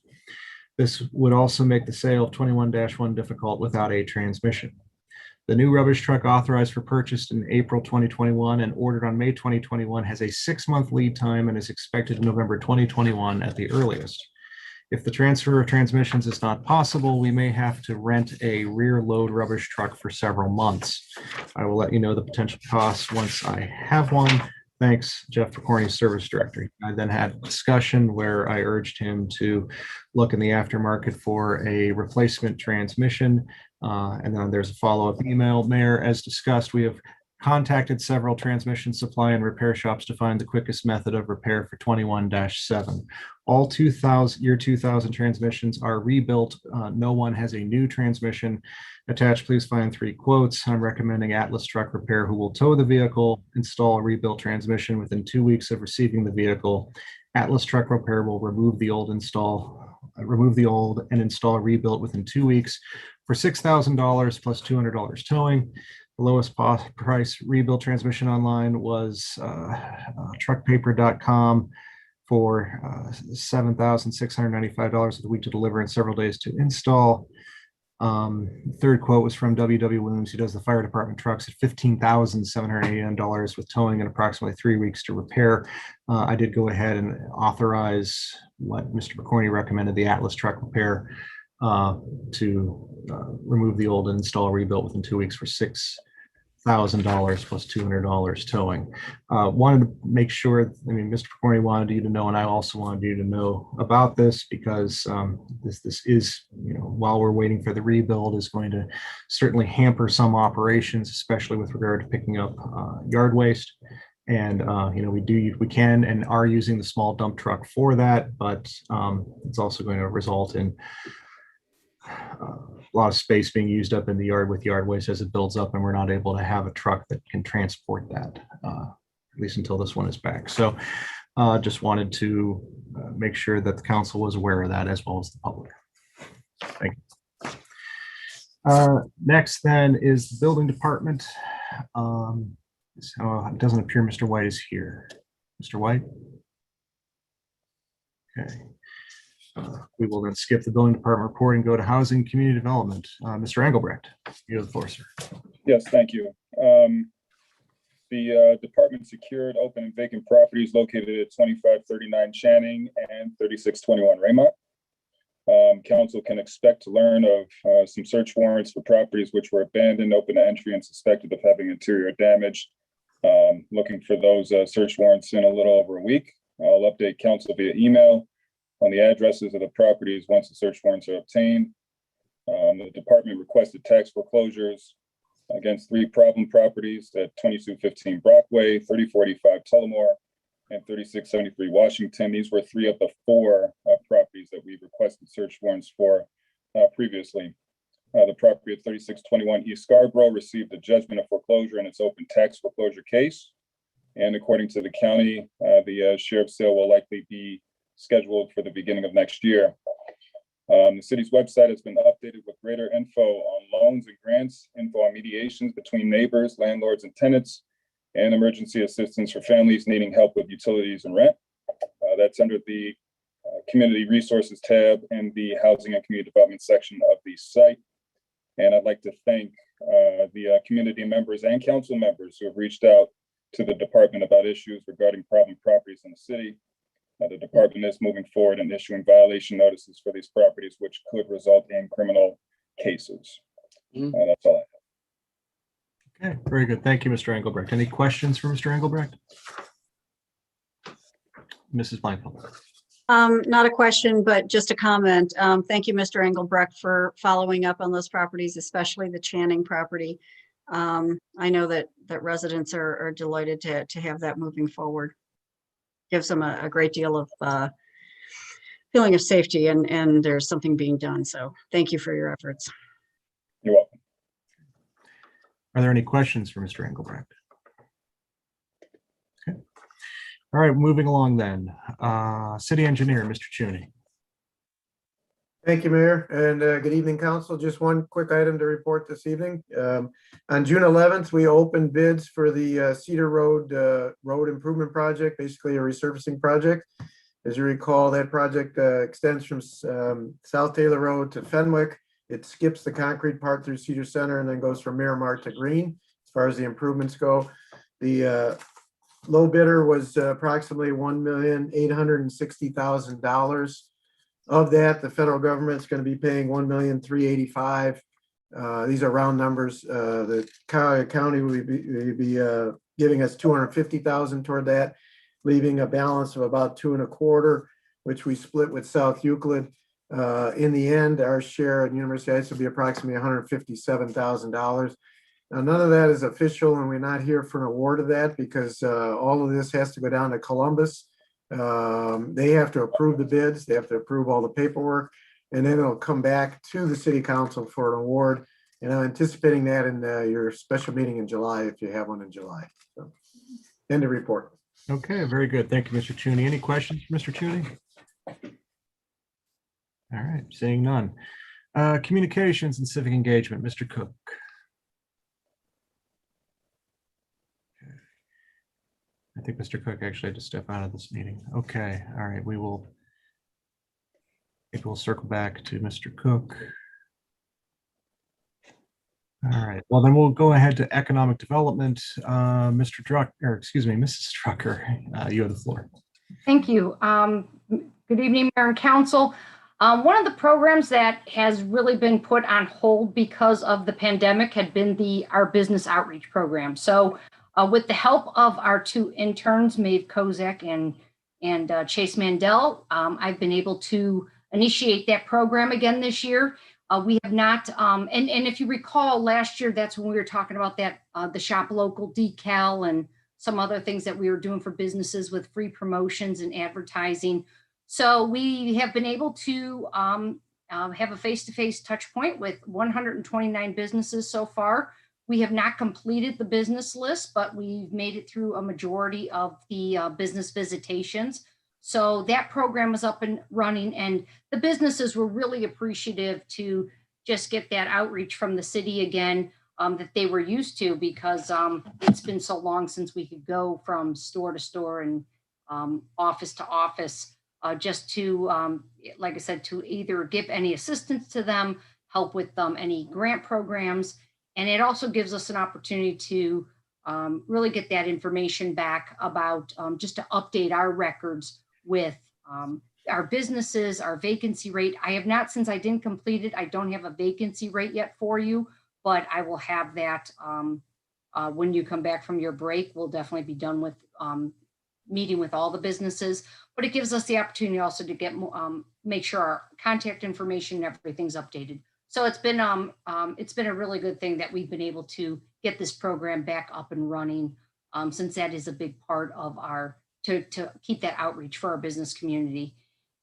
This would also make the sale of 21-1 difficult without a transmission. The new rubbish truck authorized for purchase in April 2021 and ordered on May 2021 has a 6-month lead time and is expected in November 2021 at the earliest. If the transfer of transmissions is not possible, we may have to rent a rear load rubbish truck for several months. I will let you know the potential costs once I have one. Thanks, Jeff Picorni, Service Director. I then had a discussion where I urged him to look in the aftermarket for a replacement transmission. And then there's a follow-up email. Mayor, as discussed, we have contacted several transmission supply and repair shops to find the quickest method of repair for 21-7. All 2000 transmissions are rebuilt. No one has a new transmission attached. Please find 3 quotes. I'm recommending Atlas Truck Repair, who will tow the vehicle, install a rebuilt transmission within 2 weeks of receiving the vehicle. Atlas Truck Repair will remove the old and install a rebuilt within 2 weeks for $6,000 plus $200 towing. The lowest price rebuild transmission online was truckpaper.com for $7,695 of the week to deliver and several days to install. Third quote was from W.W. Williams, who does the fire department trucks, at $15,789 with towing and approximately 3 weeks to repair. I did go ahead and authorize what Mr. Picorni recommended, the Atlas Truck Repair, to remove the old and install a rebuilt within 2 weeks for $6,000 plus $200 towing. Wanted to make sure, Mr. Picorni wanted you to know, and I also wanted you to know about this because this is, while we're waiting for the rebuild, is going to certainly hamper some operations, especially with regard to picking up yard waste. And, we can and are using the small dump truck for that, but it's also going to result in a lot of space being used up in the yard with yard waste as it builds up, and we're not able to have a truck that can transport that, at least until this one is back. So just wanted to make sure that the council was aware of that as well as the public. Thank you. Next then is the building department. So it doesn't appear Mr. White is here. Mr. White? Okay. We will then skip the building department report and go to housing and community development. Mr. Engelbrecht, you have the floor, sir. Yes, thank you. The department secured open and vacant properties located at 2539 Channing and 3621 Raymont. Council can expect to learn of some search warrants for properties which were abandoned, open to entry, and suspected of having interior damage. Looking for those search warrants in a little over a week. I'll update council via email on the addresses of the properties once the search warrants are obtained. The department requested tax foreclosures against 3 problem properties at 2215 Brockway, 3045 Tullamore, and 3673 Washington. These were 3 of the 4 properties that we requested search warrants for previously. The property at 3621 East Scarborough received a judgment of foreclosure in its open tax foreclosure case. And according to the county, the sheriff's sale will likely be scheduled for the beginning of next year. The city's website has been updated with greater info on loans and grants, info on mediations between neighbors, landlords, and tenants, and emergency assistance for families needing help with utilities and rent. That's under the Community Resources tab in the Housing and Community Development section of the site. And I'd like to thank the community members and council members who have reached out to the department about issues regarding problem properties in the city. The department is moving forward and issuing violation notices for these properties, which could result in criminal cases. That's all I Okay, very good. Thank you, Mr. Engelbrecht. Any questions for Mr. Engelbrecht? Mrs. Blindfeld. Not a question, but just a comment. Thank you, Mr. Engelbrecht, for following up on those properties, especially the Channing property. I know that residents are delighted to have that moving forward. Gives them a great deal of feeling of safety, and there's something being done. So thank you for your efforts. You're welcome. Are there any questions for Mr. Engelbrecht? Okay. All right, moving along then. City Engineer, Mr. Chuney. Thank you, Mayor, and good evening, Council. Just one quick item to report this evening. On June 11th, we opened bids for the Cedar Road Road Improvement Project, basically a resurfacing project. As you recall, that project extends from South Taylor Road to Fenwick. It skips the concrete part through Cedar Center and then goes from Miramar to Green as far as the improvements go. The low bidder was approximately $1,860,000. Of that, the federal government's going to be paying $1,385,000. These are round numbers. The county will be giving us $250,000 toward that, leaving a balance of about $2.25, which we split with South Euclid. In the end, our share at University Heights will be approximately $157,000. Now, none of that is official, and we're not here for an award of that because all of this has to go down to Columbus. They have to approve the bids, they have to approve all the paperwork, and then it'll come back to the City Council for an award. And I'm anticipating that in your special meeting in July, if you have one in July. So, end of report. Okay, very good. Thank you, Mr. Chuney. Any questions, Mr. Chuney? All right, seeing none. Communications and civic engagement, Mr. Cook. Okay. I think Mr. Cook actually had to step out of this meeting. Okay, all right, we'll circle back to Mr. Cook. All right, well then we'll go ahead to economic development. Mr. Drucker, or excuse me, Mrs. Drucker, you have the floor. Thank you. Good evening, Mayor and Council. One of the programs that has really been put on hold because of the pandemic had been our business outreach program. So with the help of our two interns, Maeve Kozak and Chase Mandel, I've been able to initiate that program again this year. We have not, and if you recall last year, that's when we were talking about that, the shop local decal and some other things that we were doing for businesses with free promotions and advertising. So we have been able to have a face-to-face touch point with 129 businesses so far. We have not completed the business list, but we've made it through a majority of the business visitations. So that program is up and running, and the businesses were really appreciative to just get that outreach from the city again that they were used to, because it's been so long since we could go from store to store and office to office, just to, like I said, to either give any assistance to them, help with any grant programs. And it also gives us an opportunity to really get that information back about just to update our records with our businesses, our vacancy rate. I have not, since I didn't complete it, I don't have a vacancy rate yet for you, but I will have that when you come back from your break. We'll definitely be done with meeting with all the businesses, but it gives us the opportunity also to get make sure our contact information and everything's updated. So it's been a really good thing that we've been able to get this program back up and running, since that is a big part of our to keep that outreach for our business community.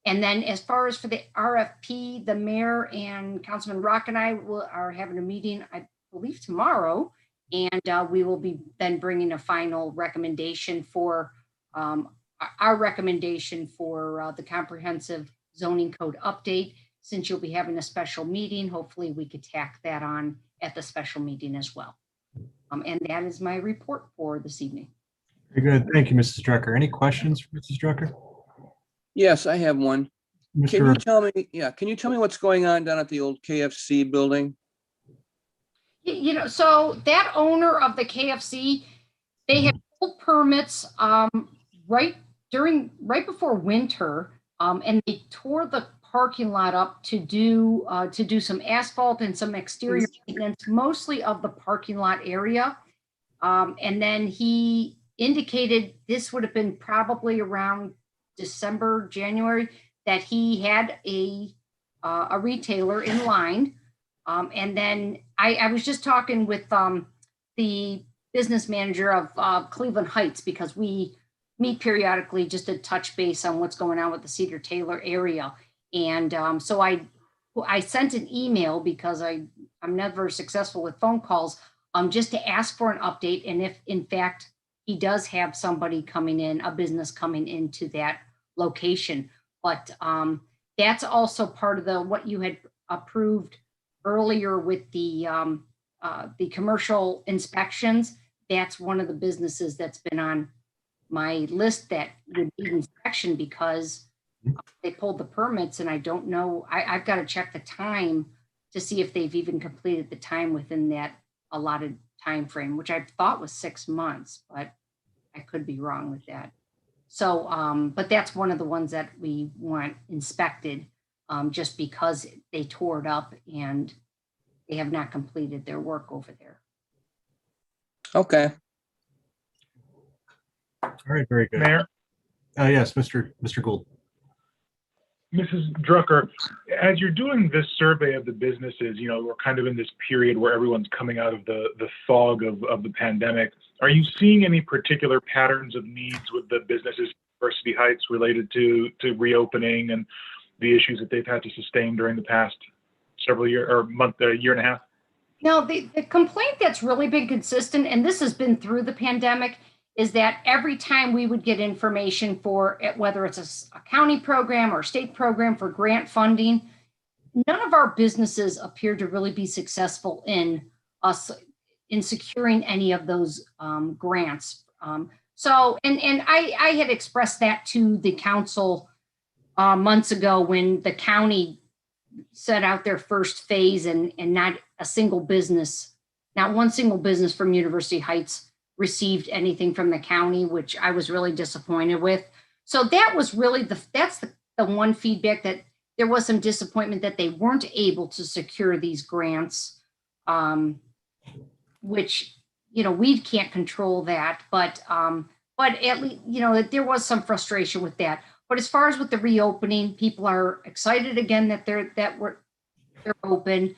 And then as far as for the RFP, the mayor and Councilman Rock and I are having a meeting, I believe tomorrow, and we will be then bringing a final recommendation for our recommendation for the comprehensive zoning code update. Since you'll be having a special meeting, hopefully we could tack that on at the special meeting as well. And that is my report for this evening. Very good. Thank you, Mrs. Drucker. Any questions for Mrs. Drucker? Yes, I have one. Can you tell me, can you tell me what's going on down at the old KFC building? You know, so that owner of the KFC, they had pulled permits right before winter, and they tore the parking lot up to do some asphalt and some exterior maintenance, mostly of the parking lot area. And then he indicated this would have been probably around December, January, that he had a retailer in line. And then I was just talking with the business manager of Cleveland Heights, because we meet periodically just to touch base on what's going on with the Cedar Taylor area. And so I sent an email, because I'm never successful with phone calls, just to ask for an update. And if in fact he does have somebody coming in, a business coming into that location. But that's also part of what you had approved earlier with the commercial inspections. That's one of the businesses that's been on my list that would need inspection, because they pulled the permits, and I don't know, I've got to check the time to see if they've even completed the time within that allotted time frame, which I thought was 6 months, but I could be wrong with that. So, but that's one of the ones that we want inspected, just because they tore it up and they have not completed their work over there. Okay. All right, very good. Mayor? Yes, Mr. Gould. Mrs. Drucker, as you're doing this survey of the businesses, we're kind of in this period where everyone's coming out of the fog of the pandemic. Are you seeing any particular patterns of needs with the businesses in University Heights related to reopening and the issues that they've had to sustain during the past several years or year and a half? No, the complaint that's really been consistent, and this has been through the pandemic, is that every time we would get information for whether it's a county program or state program for grant funding, none of our businesses appear to really be successful in securing any of those grants. So, and I had expressed that to the council months ago when the county set out their first phase, and not a single business, not one single business from University Heights received anything from the county, which I was really disappointed with. So that was really that's the one feedback, that there was some disappointment that they weren't able to secure these grants, which, we can't control that, but at least, there was some frustration with that. But as far as with the reopening, people are excited again that they're open.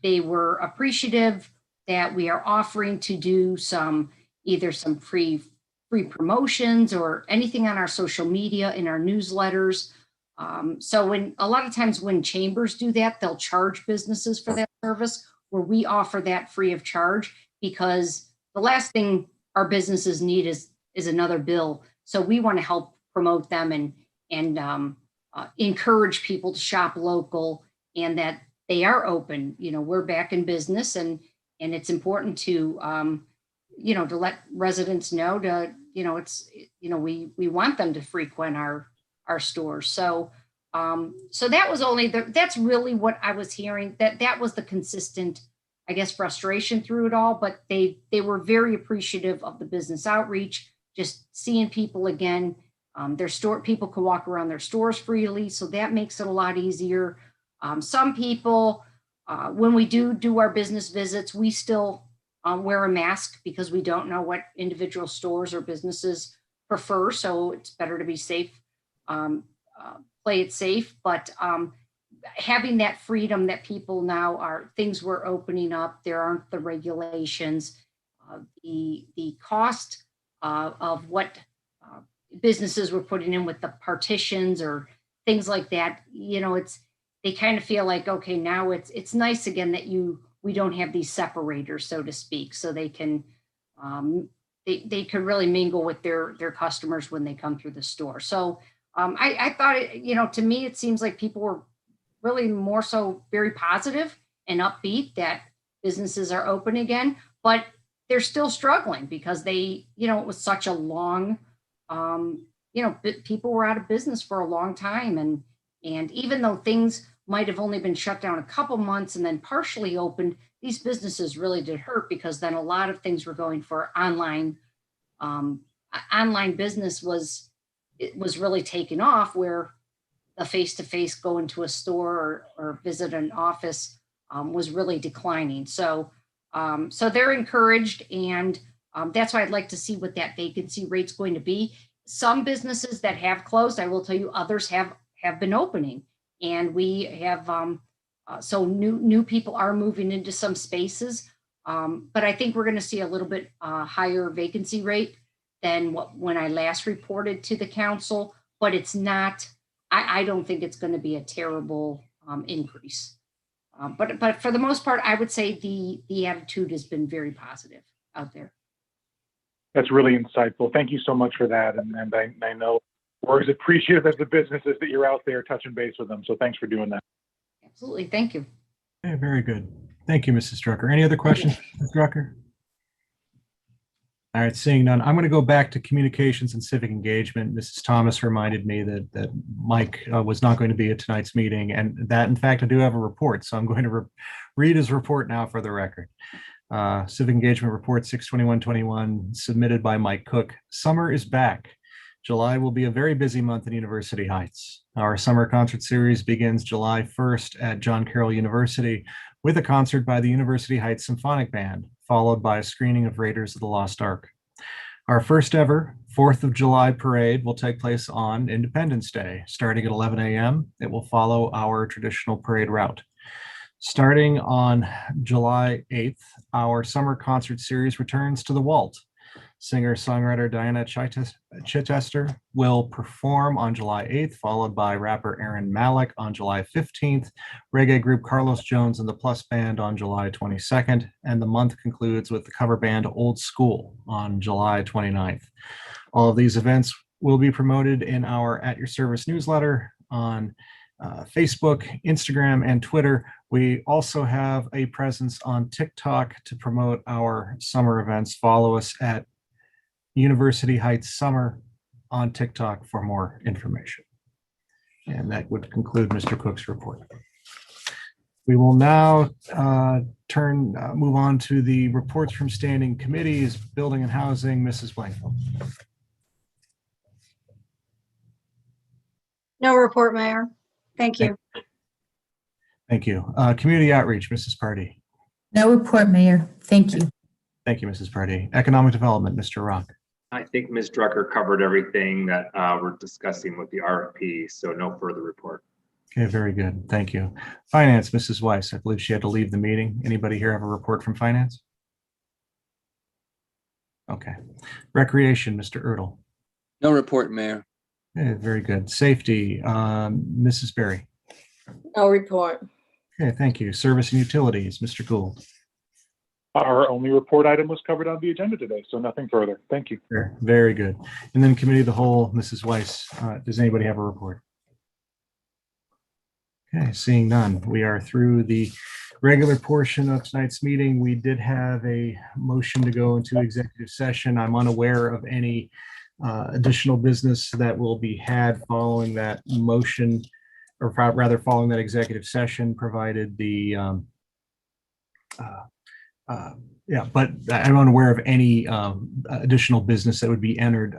They were appreciative that we are offering to do either some free promotions or anything on our social media, in our newsletters. So a lot of times when chambers do that, they'll charge businesses for that service, where we offer that free of charge, because the last thing our businesses need is another bill. So we want to help promote them and encourage people to shop local, and that they are open. We're back in business, and it's important to to let residents know we want them to frequent our stores. So so that was that's really what I was hearing, that was the consistent, I guess, frustration through it all. But they were very appreciative of the business outreach, just seeing people again. People can walk around their stores freely, so that makes it a lot easier. Some people, when we do our business visits, we still wear a mask, because we don't know what individual stores or businesses prefer. So it's better to be safe, play it safe. But having that freedom that people now things were opening up, there aren't the regulations, the cost of what businesses were putting in with the partitions or things like that. They kind of feel like, okay, now it's nice again that we don't have these separators, so to speak, so they can they could really mingle with their customers when they come through the store. So I thought, to me, it seems like people were really more so very positive and upbeat that businesses are open again, but they're still struggling because it was such a long, people were out of business for a long time. And even though things might have only been shut down a couple months and then partially opened, these businesses really did hurt, because then a lot of things were going for online. Online business was really taking off, where the face-to-face go into a store or visit an office was really declining. So So they're encouraged, and that's why I'd like to see what that vacancy rate's going to be. Some businesses that have closed, I will tell you, others have been opening, and we have so new people are moving into some spaces. But I think we're going to see a little bit higher vacancy rate than when I last reported to the council. But it's not. I don't think it's going to be a terrible increase. But for the most part, I would say the attitude has been very positive out there. That's really insightful. Thank you so much for that. And I know we're as appreciative as the businesses that you're out there touching base with them. So thanks for doing that. Absolutely. Thank you. Okay, very good. Thank you, Mrs. Drucker. Any other questions, Mrs. Drucker? All right, seeing none, I'm going to go back to communications and civic engagement. Mrs. Thomas reminded me that Mike was not going to be at tonight's meeting, and that, in fact, I do have a report, so I'm going to read his report now for the record. Civic engagement report 6/21/21 submitted by Mike Cook. Summer is back. July will be a very busy month in University Heights. Our summer concert series begins July 1st at John Carroll University with a concert by the University Heights Symphonic Band, followed by a screening of Raiders of the Lost Ark. Our first ever 4th of July parade will take place on Independence Day, starting at 11 a.m. It will follow our traditional parade route. Starting on July 8th, our summer concert series returns to the Walt. Singer-songwriter Diana Chichester will perform on July 8th, followed by rapper Aaron Malik on July 15th, reggae group Carlos Jones and the Plus Band on July 22nd, and the month concludes with the cover band Old School on July 29th. All of these events will be promoted in our At Your Service newsletter on Facebook, Instagram, and Twitter. We also have a presence on TikTok to promote our summer events. Follow us at University Heights Summer on TikTok for more information. And that would conclude Mr. Cook's report. We will now move on to the reports from standing committees, building and housing. Mrs. Blankfeld. No report, Mayor. Thank you. Thank you. Community outreach, Mrs. Pardee. No report, Mayor. Thank you. Thank you, Mrs. Pardee. Economic development, Mr. Rock. I think Ms. Drucker covered everything that we're discussing with the RFP, so no further report. Okay, very good. Thank you. Finance, Mrs. Weiss. I believe she had to leave the meeting. Anybody here have a report from finance? Okay. Recreation, Mr. Erdl. No report, Mayor. Okay, very good. Safety, Mrs. Berry. No report. Okay, thank you. Service and utilities, Mr. Gould. Our only report item was covered on the agenda today, so nothing further. Thank you. Sure. Very good. And then committee of the whole, Mrs. Weiss. Does anybody have a report? Okay, seeing none. We are through the regular portion of tonight's meeting. We did have a motion to go into executive session. I'm unaware of any additional business that will be had following that motion, or rather following that executive session, provided the but I'm unaware of any additional business that would be entered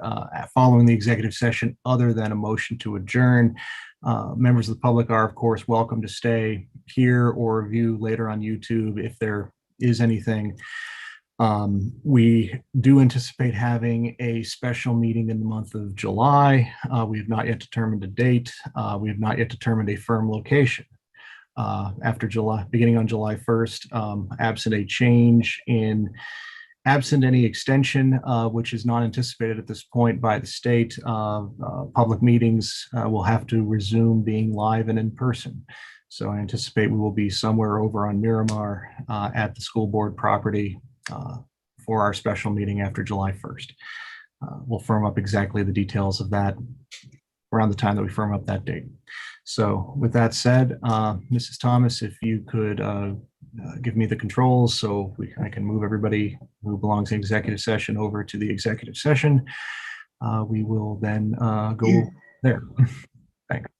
following the executive session other than a motion to adjourn. Members of the public are, of course, welcome to stay here or view later on YouTube if there is anything. We do anticipate having a special meeting in the month of July. We have not yet determined a date. We have not yet determined a firm location. After July, beginning on July 1st, absent any extension, which is not anticipated at this point by the state, public meetings will have to resume being live and in person. So I anticipate we will be somewhere over on Miramar at the school board property for our special meeting after July 1st. We'll firm up exactly the details of that around the time that we firm up that date. So with that said, Mrs. Thomas, if you could give me the controls so I can move everybody who belongs in executive session over to the executive session. We will then go there. Thanks.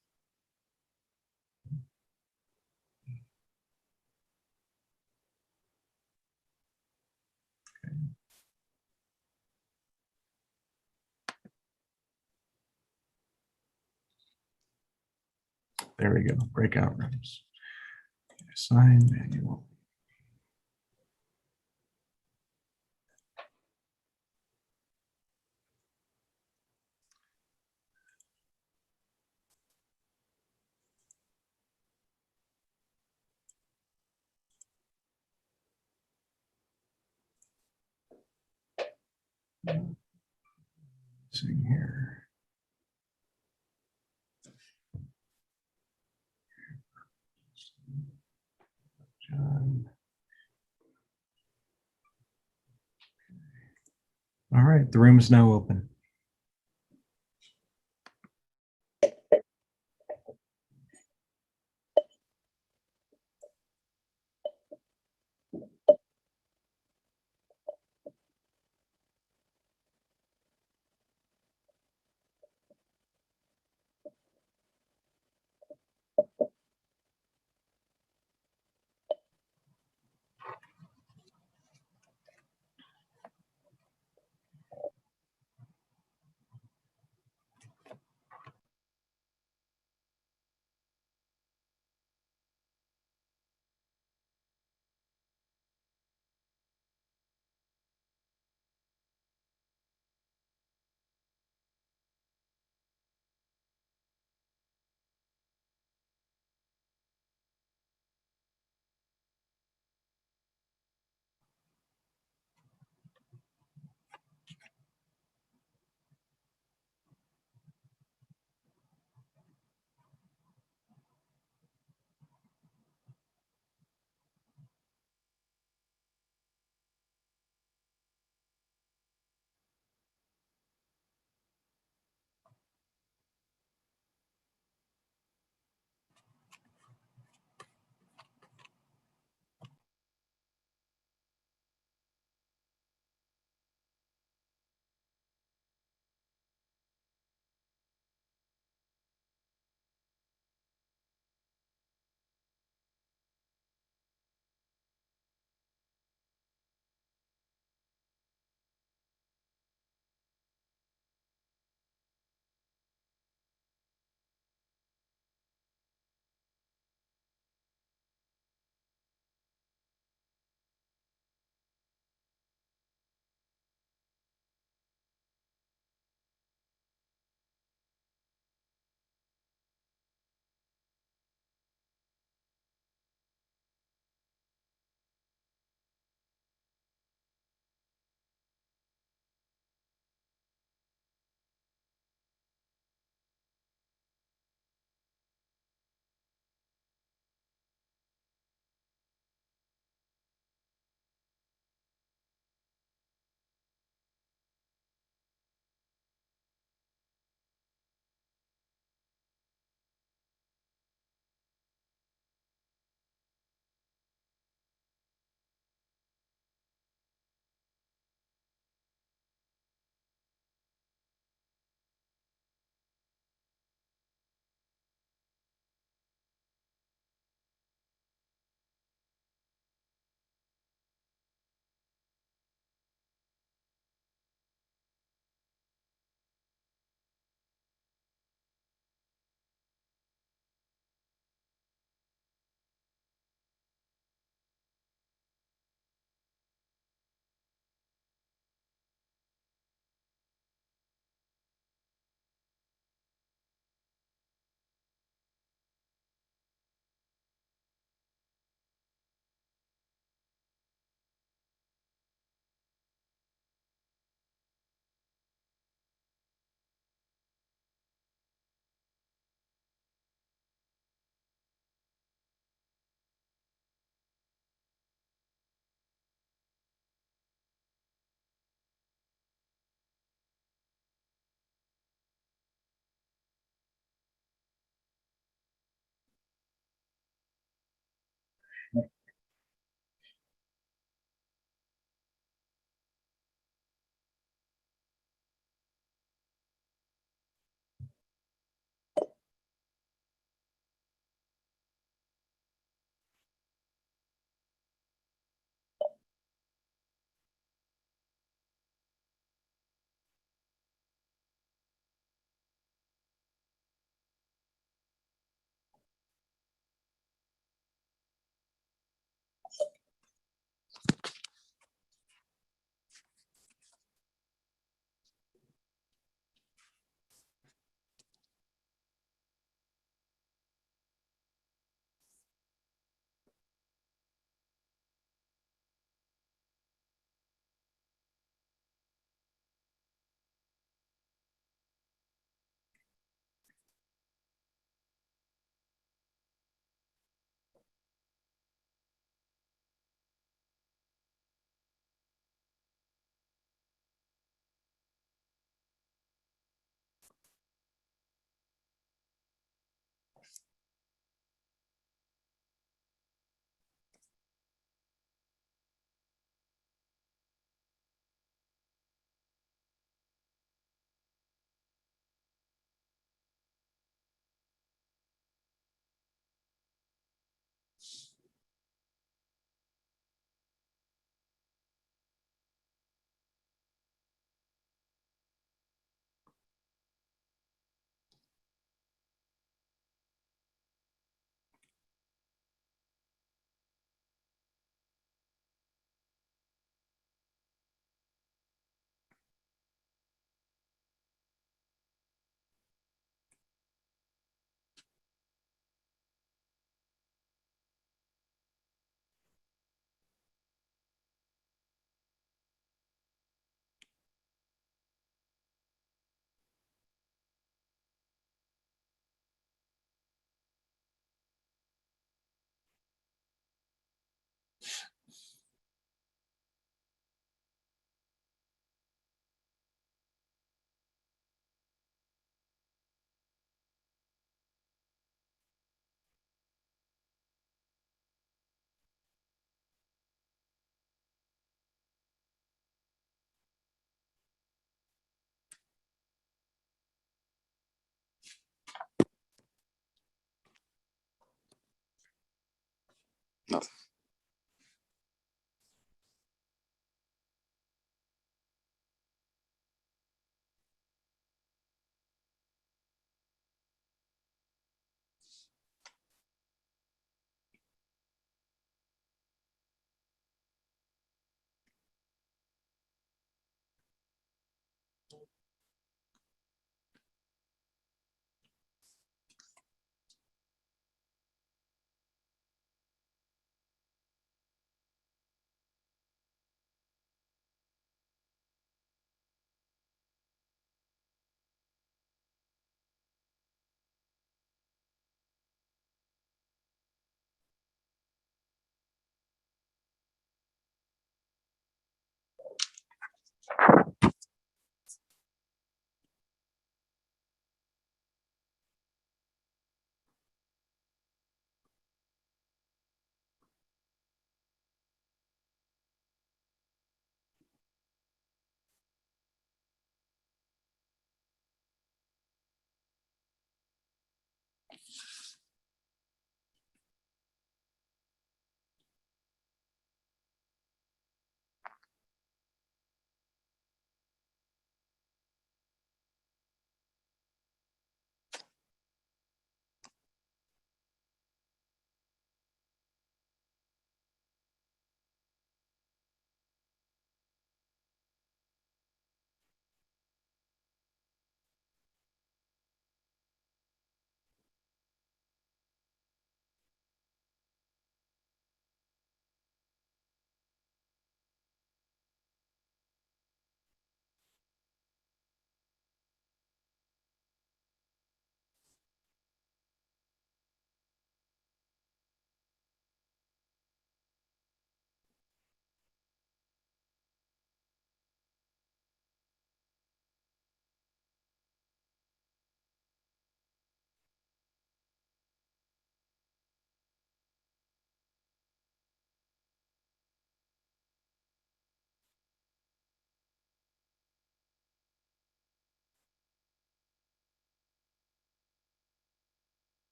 There we go. Breakout rooms. Assign manual. See here. John. All right, the room is now open.